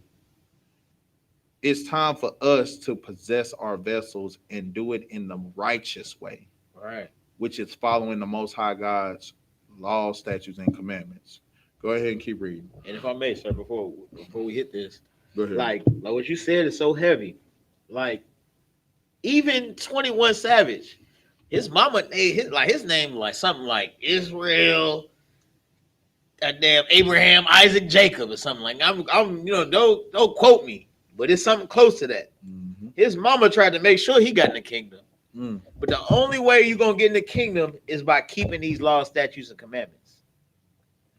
It's time for us to possess our vessels and do it in the righteous way, right? Which is following the Most High God's laws, statutes, and commandments. Go ahead and keep reading. And if I may, sir, before we hit this, go ahead. Like what you said is so heavy. Like even 21 Savage, his mama, his name like something like Israel, goddamn Abraham, Isaac, Jacob, or something like. I'm don't quote me. But it's something close to that. Mm-hmm. His mama tried to make sure he got in the kingdom. But the only way you're going to get in the kingdom is by keeping these laws, statutes, and commandments.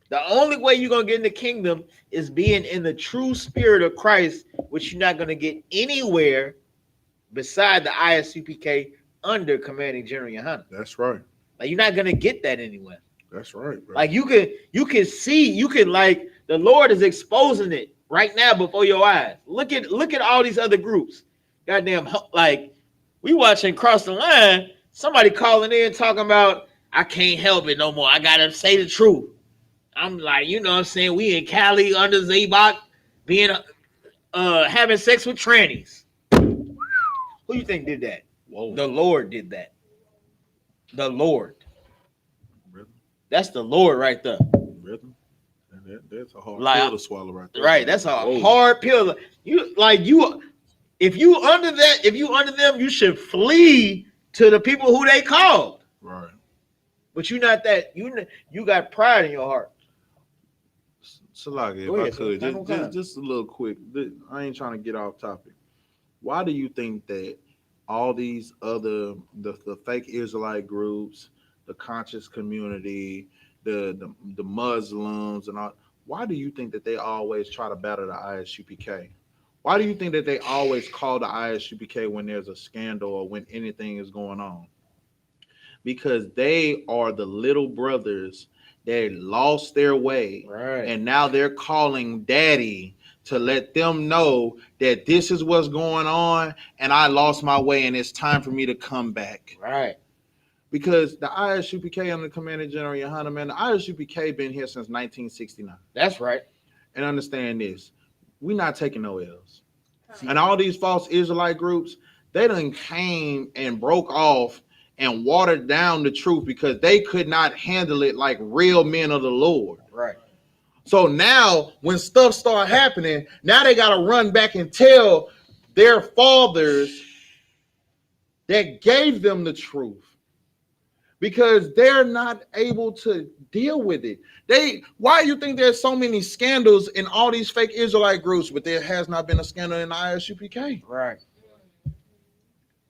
The only way you're going to get in the kingdom is being in the true spirit of Christ, which you're not going to get anywhere beside the I.S.U.P.K under commanding General YAHANNA. That's right. Like you're not gonna get that anywhere. That's right, bro. Like you can see, like the Lord is exposing it right now before your eyes. Look at all these other groups. Goddamn, like we watching Cross the Line, somebody calling in talking about I can't help it no more. I gotta say the truth. I'm like, you know what I'm saying? We in Cali under Isupk being having sex with trannies. Who you think did that? Whoa. The Lord did that. The Lord. Rhythm. That's the Lord right there. Rhythm. That's a hard Like, pill to swallow right there. Right. That's a Whoa. hard pill. If you under them, you should flee to the people who they called. Right. But you're not that. You got pride in your heart. Salaki, Go if ahead, I could, sir. just a little quick. I ain't trying to get off topic. Why do you think that all these other the fake Israelite groups, the conscious community, the Muslims and all, why do you think that they always try to battle the I.S.U.P.K? Why do you think that they always call the I.S.U.P.K when there's a scandal or when anything is going on? Because they are the little brothers that lost their way, Right. and now they're calling daddy to let them know that this is what's going on and I lost my way and it's time for me to come back. Right. Because the I.S.U.P.K under Commander General YAHANNA, man, the I.S.U.P.K been here since 1969. That's right. And understand this, we not taking no L's. And all these false Israelite groups, they done came and broke off and watered down the truth because they could not handle it like real men of the Lord. Right. So now when stuff start happening, now they got to run back and tell their fathers that gave them the truth because they're not able to deal with it. Why do you think there's so many scandals in all these fake Israelite groups, but there has not been a scandal in the I.S.U.P.K? Right.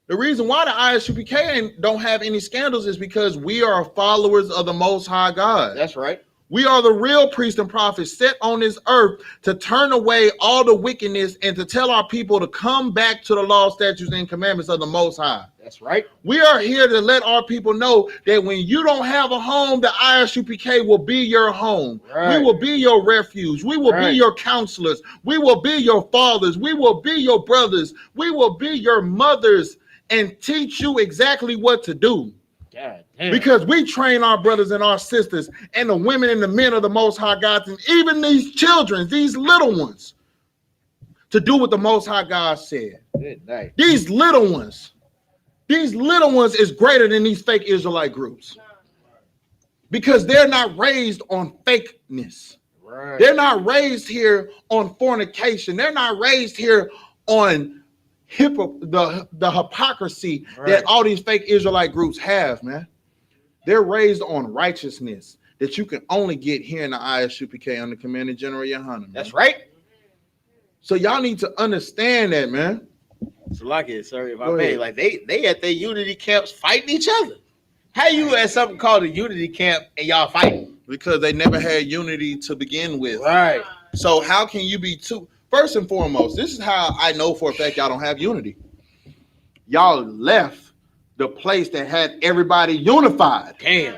The reason why the I.S.U.P.K don't have any scandals is because we are followers of the Most High God. That's right. We are the real priests and prophets set on this earth to turn away all the wickedness and to tell our people to come back to the law, statutes, and commandments of the Most High. That's right. We are here to let our people know that when you don't have a home, the I.S.U.P.K will be your home. Right. We will be your refuge. We will Right. be your counselors. We will be your fathers. We will be your brothers. We will be your mothers and teach you exactly what to do. God damn. Because we train our brothers and our sisters and the women and the men of the Most High God, and even these children, these little ones, to do what the Most High God said. Good night. These little ones is greater than these fake Israelite groups. Because they're not raised on fakeness. Right. They're not raised here on fornication. They're not raised here on the hypocrisy Right. that all these fake Israelite groups have, man. They're raised on righteousness that you can only get here in the I.S.U.P.K under Commander General YAHANNA, man. That's right. So y'all need to understand that, man. So like it, sorry if I Go may, ahead. like they at their unity camps fighting each other. How you at something called a unity camp and y'all fighting? Because they never had unity to begin with. Right. So how can you be two? First and foremost, this is how I know for a fact y'all don't have unity. Y'all left the place that had everybody unified. Damn.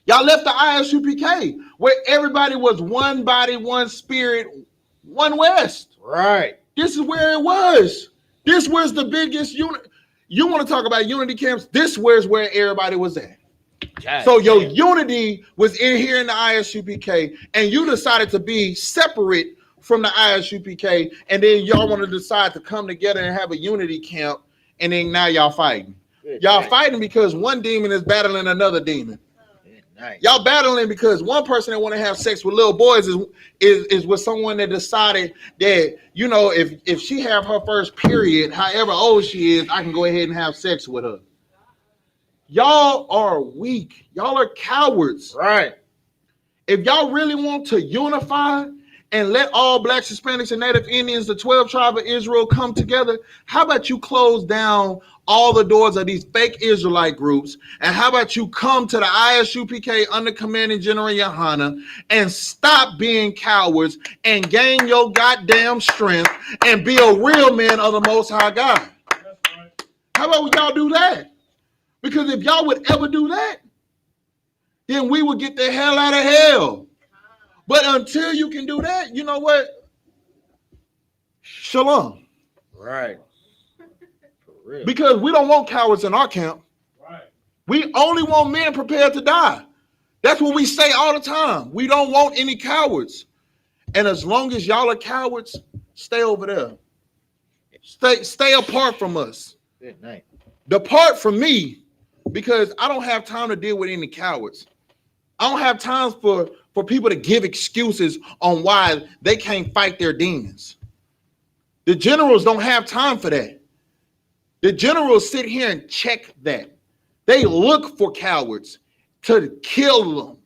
Y'all left the I.S.U.P.K where everybody was one body, one spirit, one West. Right. This is where it was. This was the biggest unit. You want to talk about unity camps? This was where everybody was at. God So your damn. unity was in here in the I.S.U.P.K, and you decided to be separate from the I.S.U.P.K, and then y'all want to decide to come together and have a unity camp, and then now y'all fighting. Good Y'all night. fighting because one demon is battling another demon. Good night. Y'all battling because one person that want to have sex with little boys is with someone that decided that, you know, if she have her first period, however old she is, I can go ahead and have sex with her. Y'all are weak. Y'all are cowards. Right. If y'all really want to unify and let all blacks, Hispanics, and Native Indians, the 12 tribes of Israel, come together, how about you close down all the doors of these fake Israelite groups, and how about you come to the I.S.U.P.K under Commanding General YAHANNA and stop being cowards and gain your goddamn strength and be a real man of the Most High God? How about y'all do that? Because if y'all would ever do that, then we will get the hell out of hell. But until you can do that, you know what? Shalom. Right. For real. Because we don't want cowards in our camp. Right. We only want men prepared to die. That's what we say all the time. We don't want any cowards. And as long as y'all are cowards, stay over there. Stay apart from us. Good night. Depart from me, because I don't have time to deal with any cowards. I don't have time for people to give excuses on why they can't fight their demons. The generals don't have time for that. The generals sit here and check that. They look for cowards to kill them.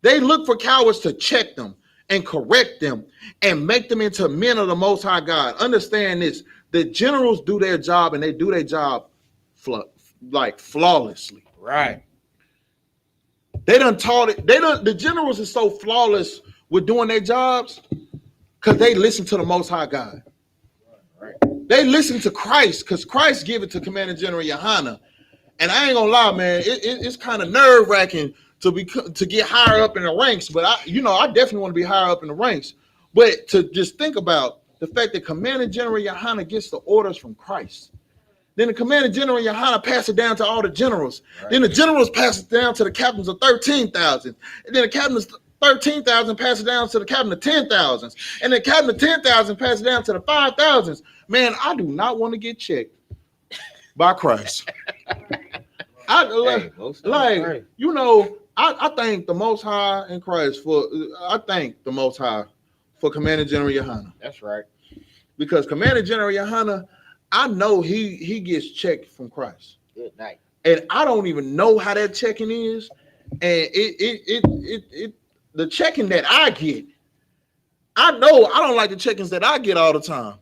They look for cowards to check them and correct them and make them into men of the Most High God. Understand this. The generals do their job, and they do their job flawlessly. Right. They done taught it. The generals are so flawless with doing their jobs because they listen to the Most High God. Right. They listen to Christ because Christ gave it to Commander General YAHANNA. And I ain't gonna lie, man, it's kind of nerve-wracking to get higher up in the ranks. But I definitely want to be higher up in the ranks. But to just think about the fact that Commander General YAHANNA gets the orders from Christ. Then the Commander General YAHANNA passes it down to all the generals. Right. Then the generals pass it down to the captains of 13,000. And then the captains 13,000 pass it down to the captain of 10,000s. And the captain of 10,000 pass it down to the 5,000s. Man, I do not want to get checked by Christ. I thank the Most High in Christ for Commander General YAHANNA. That's right. Because Commander General YAHANNA, I know he gets checked from Christ. Good night. And I don't even know how that checking is. And the checking that I get, I know I don't like the checkings that I get all the time.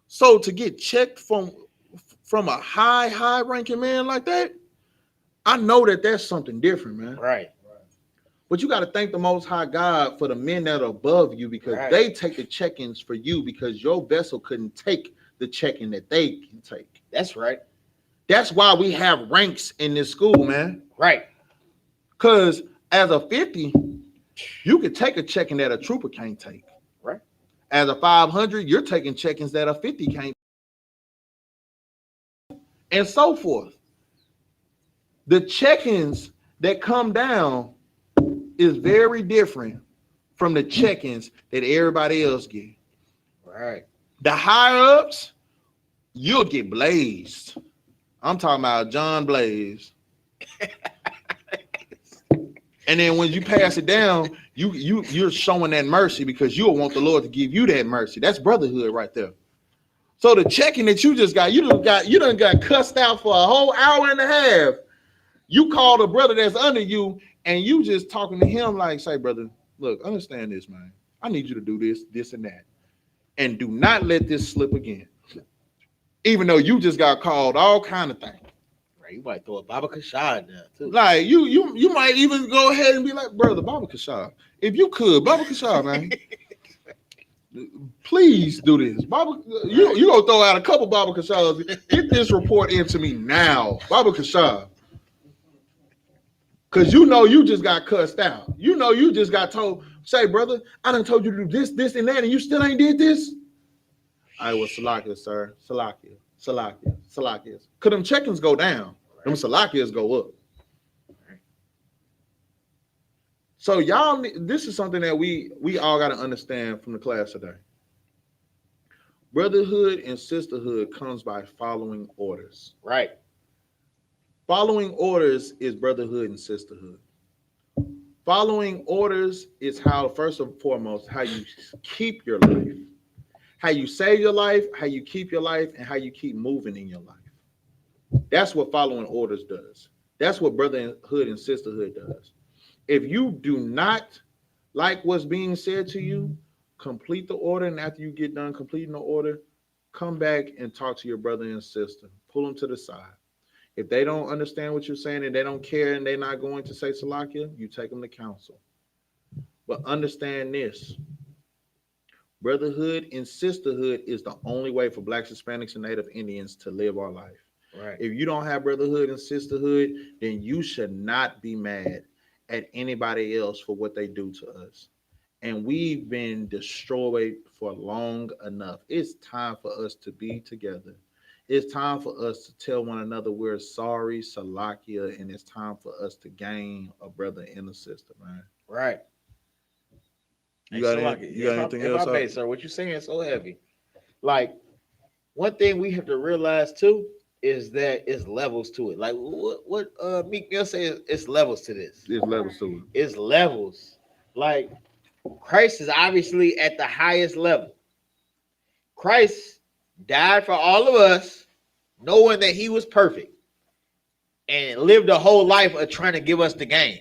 So to get checked from a high ranking man like that, I know that that's something different, man. Right. But you got to thank the Most High God for the men that are above you, because they take the check-ins for you, because your vessel couldn't take the check-in that they can take. That's right. That's why we have ranks in this school, man. Right. Because as a 50, you could take a check-in that a trooper can't take. Right. As a 500, you're taking check-ins that a 50 can't. And so forth. The check-ins that come down is very different from the check-ins that everybody else get. Right. The higher ups, you'll get blazed. I'm talking about John Blaze. And then when you pass it down, you're showing that mercy, because you'll want the Lord to give you that mercy. That's brotherhood right there. So the check-in that you just got, you done got cussed out for a whole hour and a half. You call the brother that's under you, and you just talking to him like, say, brother, look, understand this, man. I need you to do this, this, and that. And do not let this slip again. Even though you just got called all kind of things. Right. You might throw a Baba Kashad down too. Like you might even go ahead and be like, brother, Baba Kashad, if you could, Baba Kashad, man. Please do this. Baba, you gonna throw out a couple Baba Kashads. Get this report into me now. Baba Kashad. Because you just got cussed out. You just got told, say, brother, I done told you to do this, this, and that, and you still ain't did this? I was Salakia, sir. Salakia. Because them check-ins go down. Them Salakias go up. So y'all, this is something that we all got to understand from the class today. Brotherhood and sisterhood comes by following orders. Right. Following orders is brotherhood and sisterhood. Following orders is how, first and foremost, how you keep your life, how you save your life, how you keep your life, and how you keep moving in your life. That's what following orders does. That's what brotherhood and sisterhood does. If you do not like what's being said to you, complete the order, and after you get done completing the order, come back and talk to your brother and sister. Pull them to the side. If they don't understand what you're saying and they don't care and they're not going to say Salakia, you take them to counsel. But understand this. Brotherhood and sisterhood is the only way for Blacks, Hispanics, and Native Indians to live our life. Right. If you don't have brotherhood and sisterhood, then you should not be mad at anybody else for what they do to us. And we've been destroyed for long enough. It's time for us to be together. It's time for us to tell one another we're sorry, Salakia, and it's time for us to gain a brother and a sister, man. Right. You got anything else? If I may, sir, what you're saying is so heavy. Like, one thing we have to realize too is that it's levels to it. Like what Meek Mill says, it's levels to this. There's levels to it. It's levels. Like, Christ is obviously at the highest level. Christ died for all of us, knowing that he was perfect, and lived a whole life of trying to give us the game.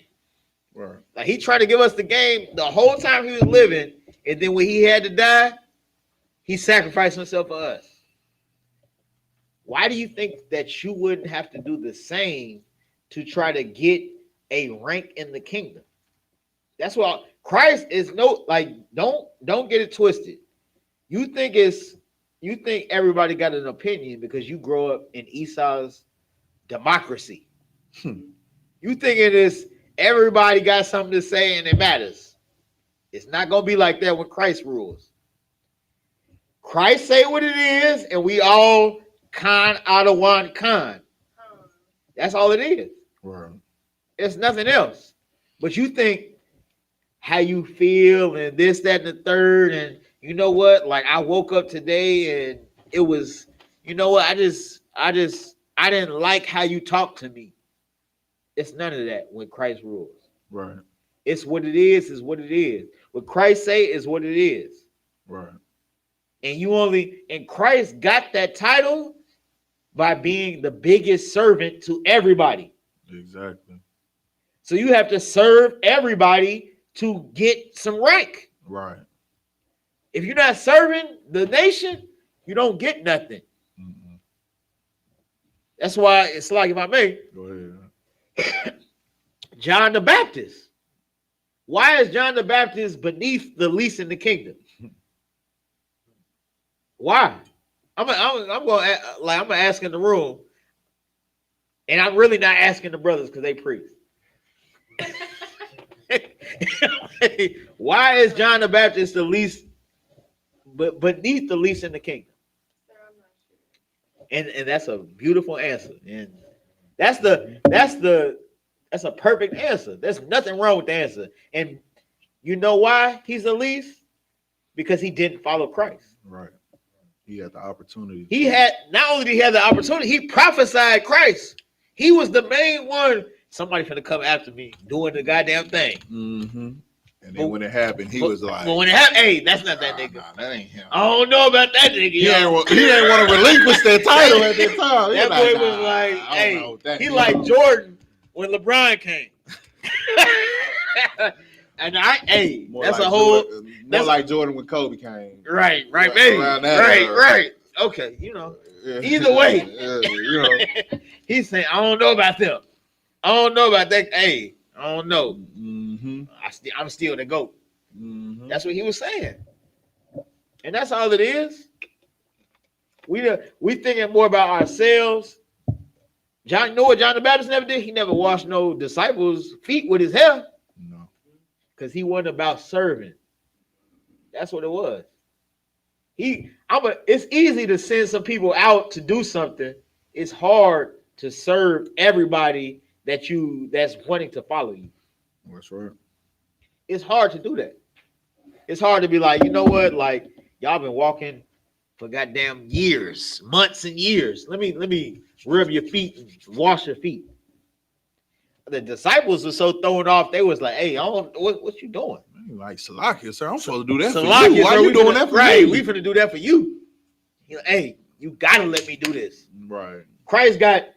Right. Like, he tried to give us the game the whole time he was living, and then when he had to die, he sacrificed himself for us. Why do you think that you wouldn't have to do the same to try to get a rank in the kingdom? That's why Christ is no, like, don't get it twisted. You think everybody got an opinion because you grow up in Esau's democracy. You think it is everybody got something to say and it matters. It's not gonna be like that when Christ rules. Christ say what it is, and we all Khan out of one Khan. That's all it is. Right. It's nothing else. But you think how you feel and this, that, and the third, and you know what? Like, I woke up today and it was, you know what? I didn't like how you talked to me. It's none of that when Christ rules. Right. It's what it is what it is. What Christ say is what it is. Right. And Christ got that title by being the biggest servant to everybody. Exactly. So you have to serve everybody to get some rank. Right. If you're not serving the nation, you don't get nothing. Mm-mm. That's why it's like, if I may, Go ahead. John the Baptist. Why is John the Baptist beneath the least in the kingdom? Why? I'm gonna ask in the room, and I'm really not asking the brothers because they preach. Why is John the Baptist the least, but beneath the least in the kingdom? And that's a beautiful answer, and that's a perfect answer. There's nothing wrong with the answer. And you know why he's the least? Because he didn't follow Christ. Right. He had the opportunity. He had, not only did he have the opportunity, he prophesied Christ. He was the main one. Somebody finna come after me doing the goddamn thing. Mm-hmm. And then when it happened, he was like, but when it happened, hey, that's not that nigga. Nah, that ain't him. I don't know about that nigga. He ain't want to relinquish that title at that time. That boy was like, hey, he like Jordan when LeBron came. And that's a whole. More like Jordan when Kobe came. Right, maybe. Right. Okay, either way, he's saying, I don't know about them. I don't know about that. Hey, I don't know. Mm-hmm. I'm still the GOAT. Mm-hmm. That's what he was saying, and that's all it is. We thinking more about ourselves. You know what John the Baptist never did? He never washed no disciples' feet with his hair. No, because he wasn't about serving. That's what it was. It's easy to send some people out to do something. It's hard to serve everybody that's wanting to follow you. That's right. It's hard to do that. It's hard to be like, you know what? Like, y'all been walking for goddamn years, months and years. Let me rub your feet and wash your feet. The disciples were so thrown off, they was like, hey, what you doing? Like, Salakia, sir, I'm supposed to do that Salakia, for you. Why you doing that for me? Right, we finna do that for you. Hey, you gotta let me do this. Right. Christ got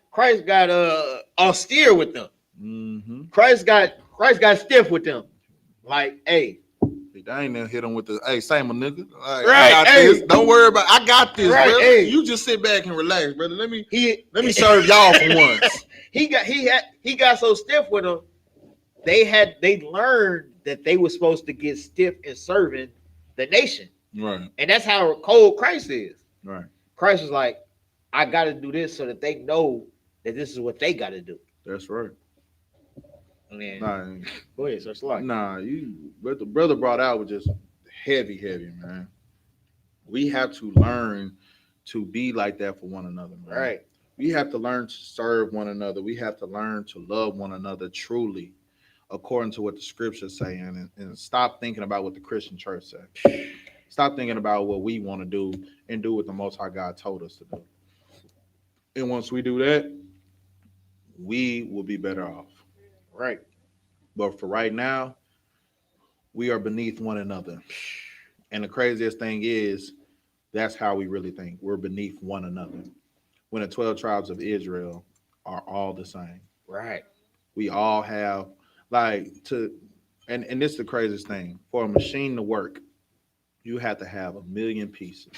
austere with them. Mm-hmm. Christ got stiff with them. Like, hey, I ain't never hit him with the same a nigga. Like, right, I got this. Don't worry about. I got this, right, brother. hey. You just sit back and relax, brother. Let me serve y'all for once. He got so stiff with them. They learned that they were supposed to get stiff in serving the nation. Right. And that's how cold Christ is. Right. Christ was like, I got to do this so that they know that this is what they got to do. That's right. And then, Nah, go ahead, sir. Slide. what the brother brought out was just heavy, man. We have to learn to be like that for one another, man. Right. We have to learn to serve one another. We have to learn to love one another truly, according to what the scriptures say, and stop thinking about what the Christian church says. Stop thinking about what we want to do and do what the Most High God told us to do. And once we do that, we will be better off. Right. But for right now, we are beneath one another. And the craziest thing is, that's how we really think. We're beneath one another. When the 12 tribes of Israel are all the same. Right. We all have, and this is the craziest thing. For a machine to work, you have to have 1 million pieces.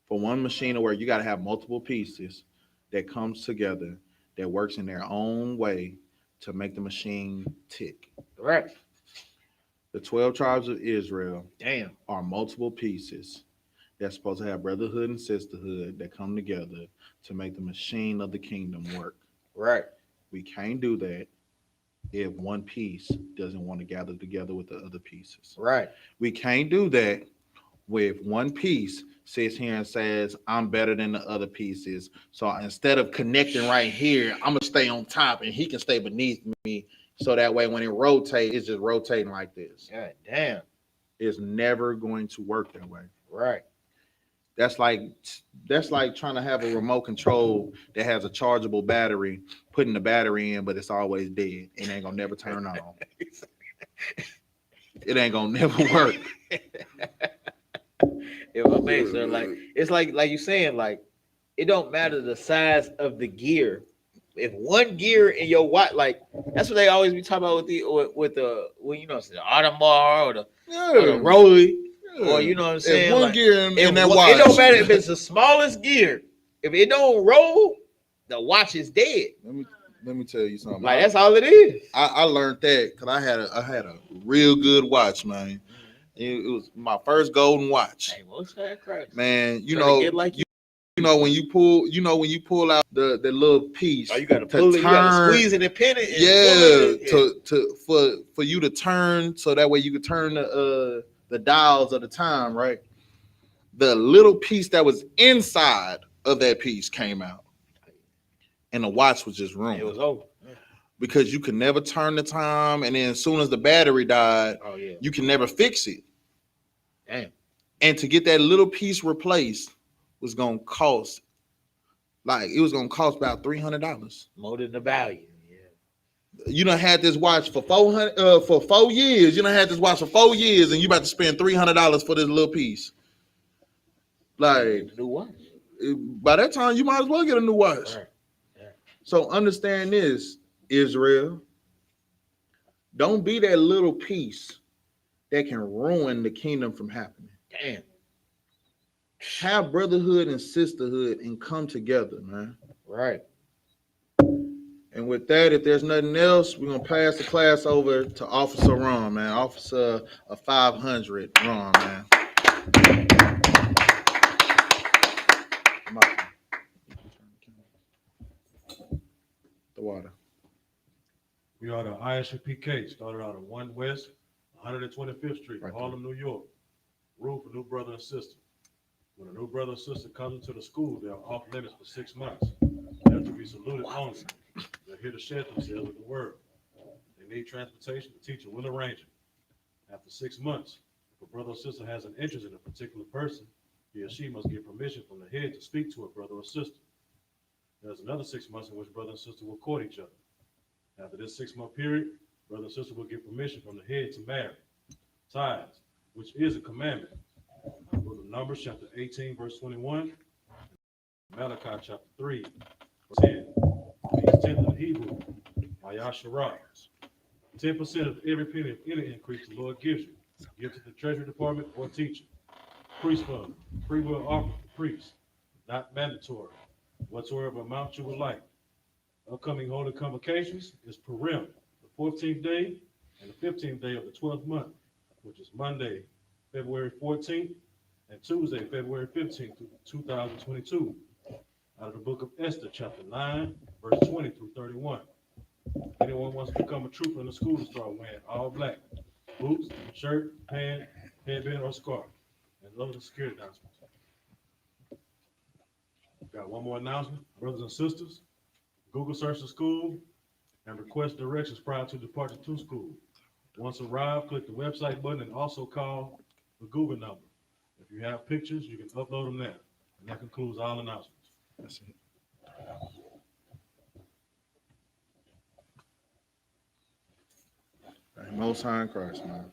For one machine to work, you got to have multiple pieces that comes together, that works in their own way to make the machine tick. Right. The 12 tribes of Israel Damn. are multiple pieces that's supposed to have brotherhood and sisterhood that come together to make the machine of the kingdom work. Right. We can't do that if one piece doesn't want to gather together with the other pieces. Right. We can't do that if one piece sits here and says, I'm better than the other pieces. So instead of connecting right here, I'm going to stay on top and he can stay beneath me. So that way when it rotates, it's just rotating like this. God damn. It's never going to work that way. Right. That's like trying to have a remote control that has a chargeable battery, putting the battery in, but it's always dead. It ain't gonna never turn on. It ain't gonna never work. If I may, sir, it's like you saying, like, it don't matter the size of the gear. If one gear in your watch, like, that's what they always be talking about with the Audemars or the Rollie. Or you know what I'm saying? If one gear in that watch. It don't matter if it's the smallest gear. If it don't roll, the watch is dead. Let me tell you something. Like, that's all it is. I learned that because I had a real good watch, man. It was my first golden watch. Hey, what's that crap? Man, you Trying to know, get like you know when you pull out the little piece. Oh, you gotta pull it, you gotta squeeze it and pin it. For you to turn, so that way you could turn the dials of the time, right? The little piece that was inside of that piece came out, and the watch was just ruined. It was over because you could never turn the time, and then as soon as the battery died, you can never fix it. Damn. And to get that little piece replaced was gonna cost, about $300. More than the value. You done had this watch for 4 years. You done had this watch for 4 years, and you about to spend $300 for this little piece. Like, new watch. By that time, you might as well get a new watch. Right. Yeah. So understand this, Israel. Don't be that little piece that can ruin the kingdom from happening. Damn. Have brotherhood and sisterhood and come together, man. Right. And with that, if there's nothing else, we're gonna pass the class over to Officer Ron, man. Officer of 500, Ron, man. The water. We are the I.S.U.P.K. Started out at 1 West, 125th Street, Right Harlem, New York. Room for new brother and sister. When a new brother or sister comes into the school, they are off limits for 6 months. They have to be saluted only. They're here to share themselves with the world. They need transportation. The teacher will arrange it. After 6 months, if a brother or sister has an interest in a particular person, he or she must get permission from the head to speak to a brother or sister. There's another 6 months in which brother and sister will court each other. After this 6-month period, brother and sister will get permission from the head to marry. Tithes, which is a commandment. Go to Numbers chapter 18, verse 21. Malachi chapter 3, verse 10. Means 10 in the Hebrew. YAHANNA. 10% of every penny of any increase the Lord gives you. Give to the treasury department or teacher. Priest fund, free will offering for priests. Not mandatory. Whatsoever amount you would like. Upcoming holy convocations is Purim, the 14th day and the 15th day of the 12th month, which is Monday, February 14th, and Tuesday, February 15th, 2022. Out of the book of Esther, chapter 9, verse 20 through 31. Anyone wants to become a trooper in the school to start wearing all black boots, shirt, pant, headband, or scarf. And those are the security announcements. Got one more announcement, brothers and sisters. Google search the school and request directions prior to departure to school. Once arrived, click the website button and also call the Google number. If you have pictures, you can upload them there. And that concludes all announcements. That's it. Most High in Christ, man.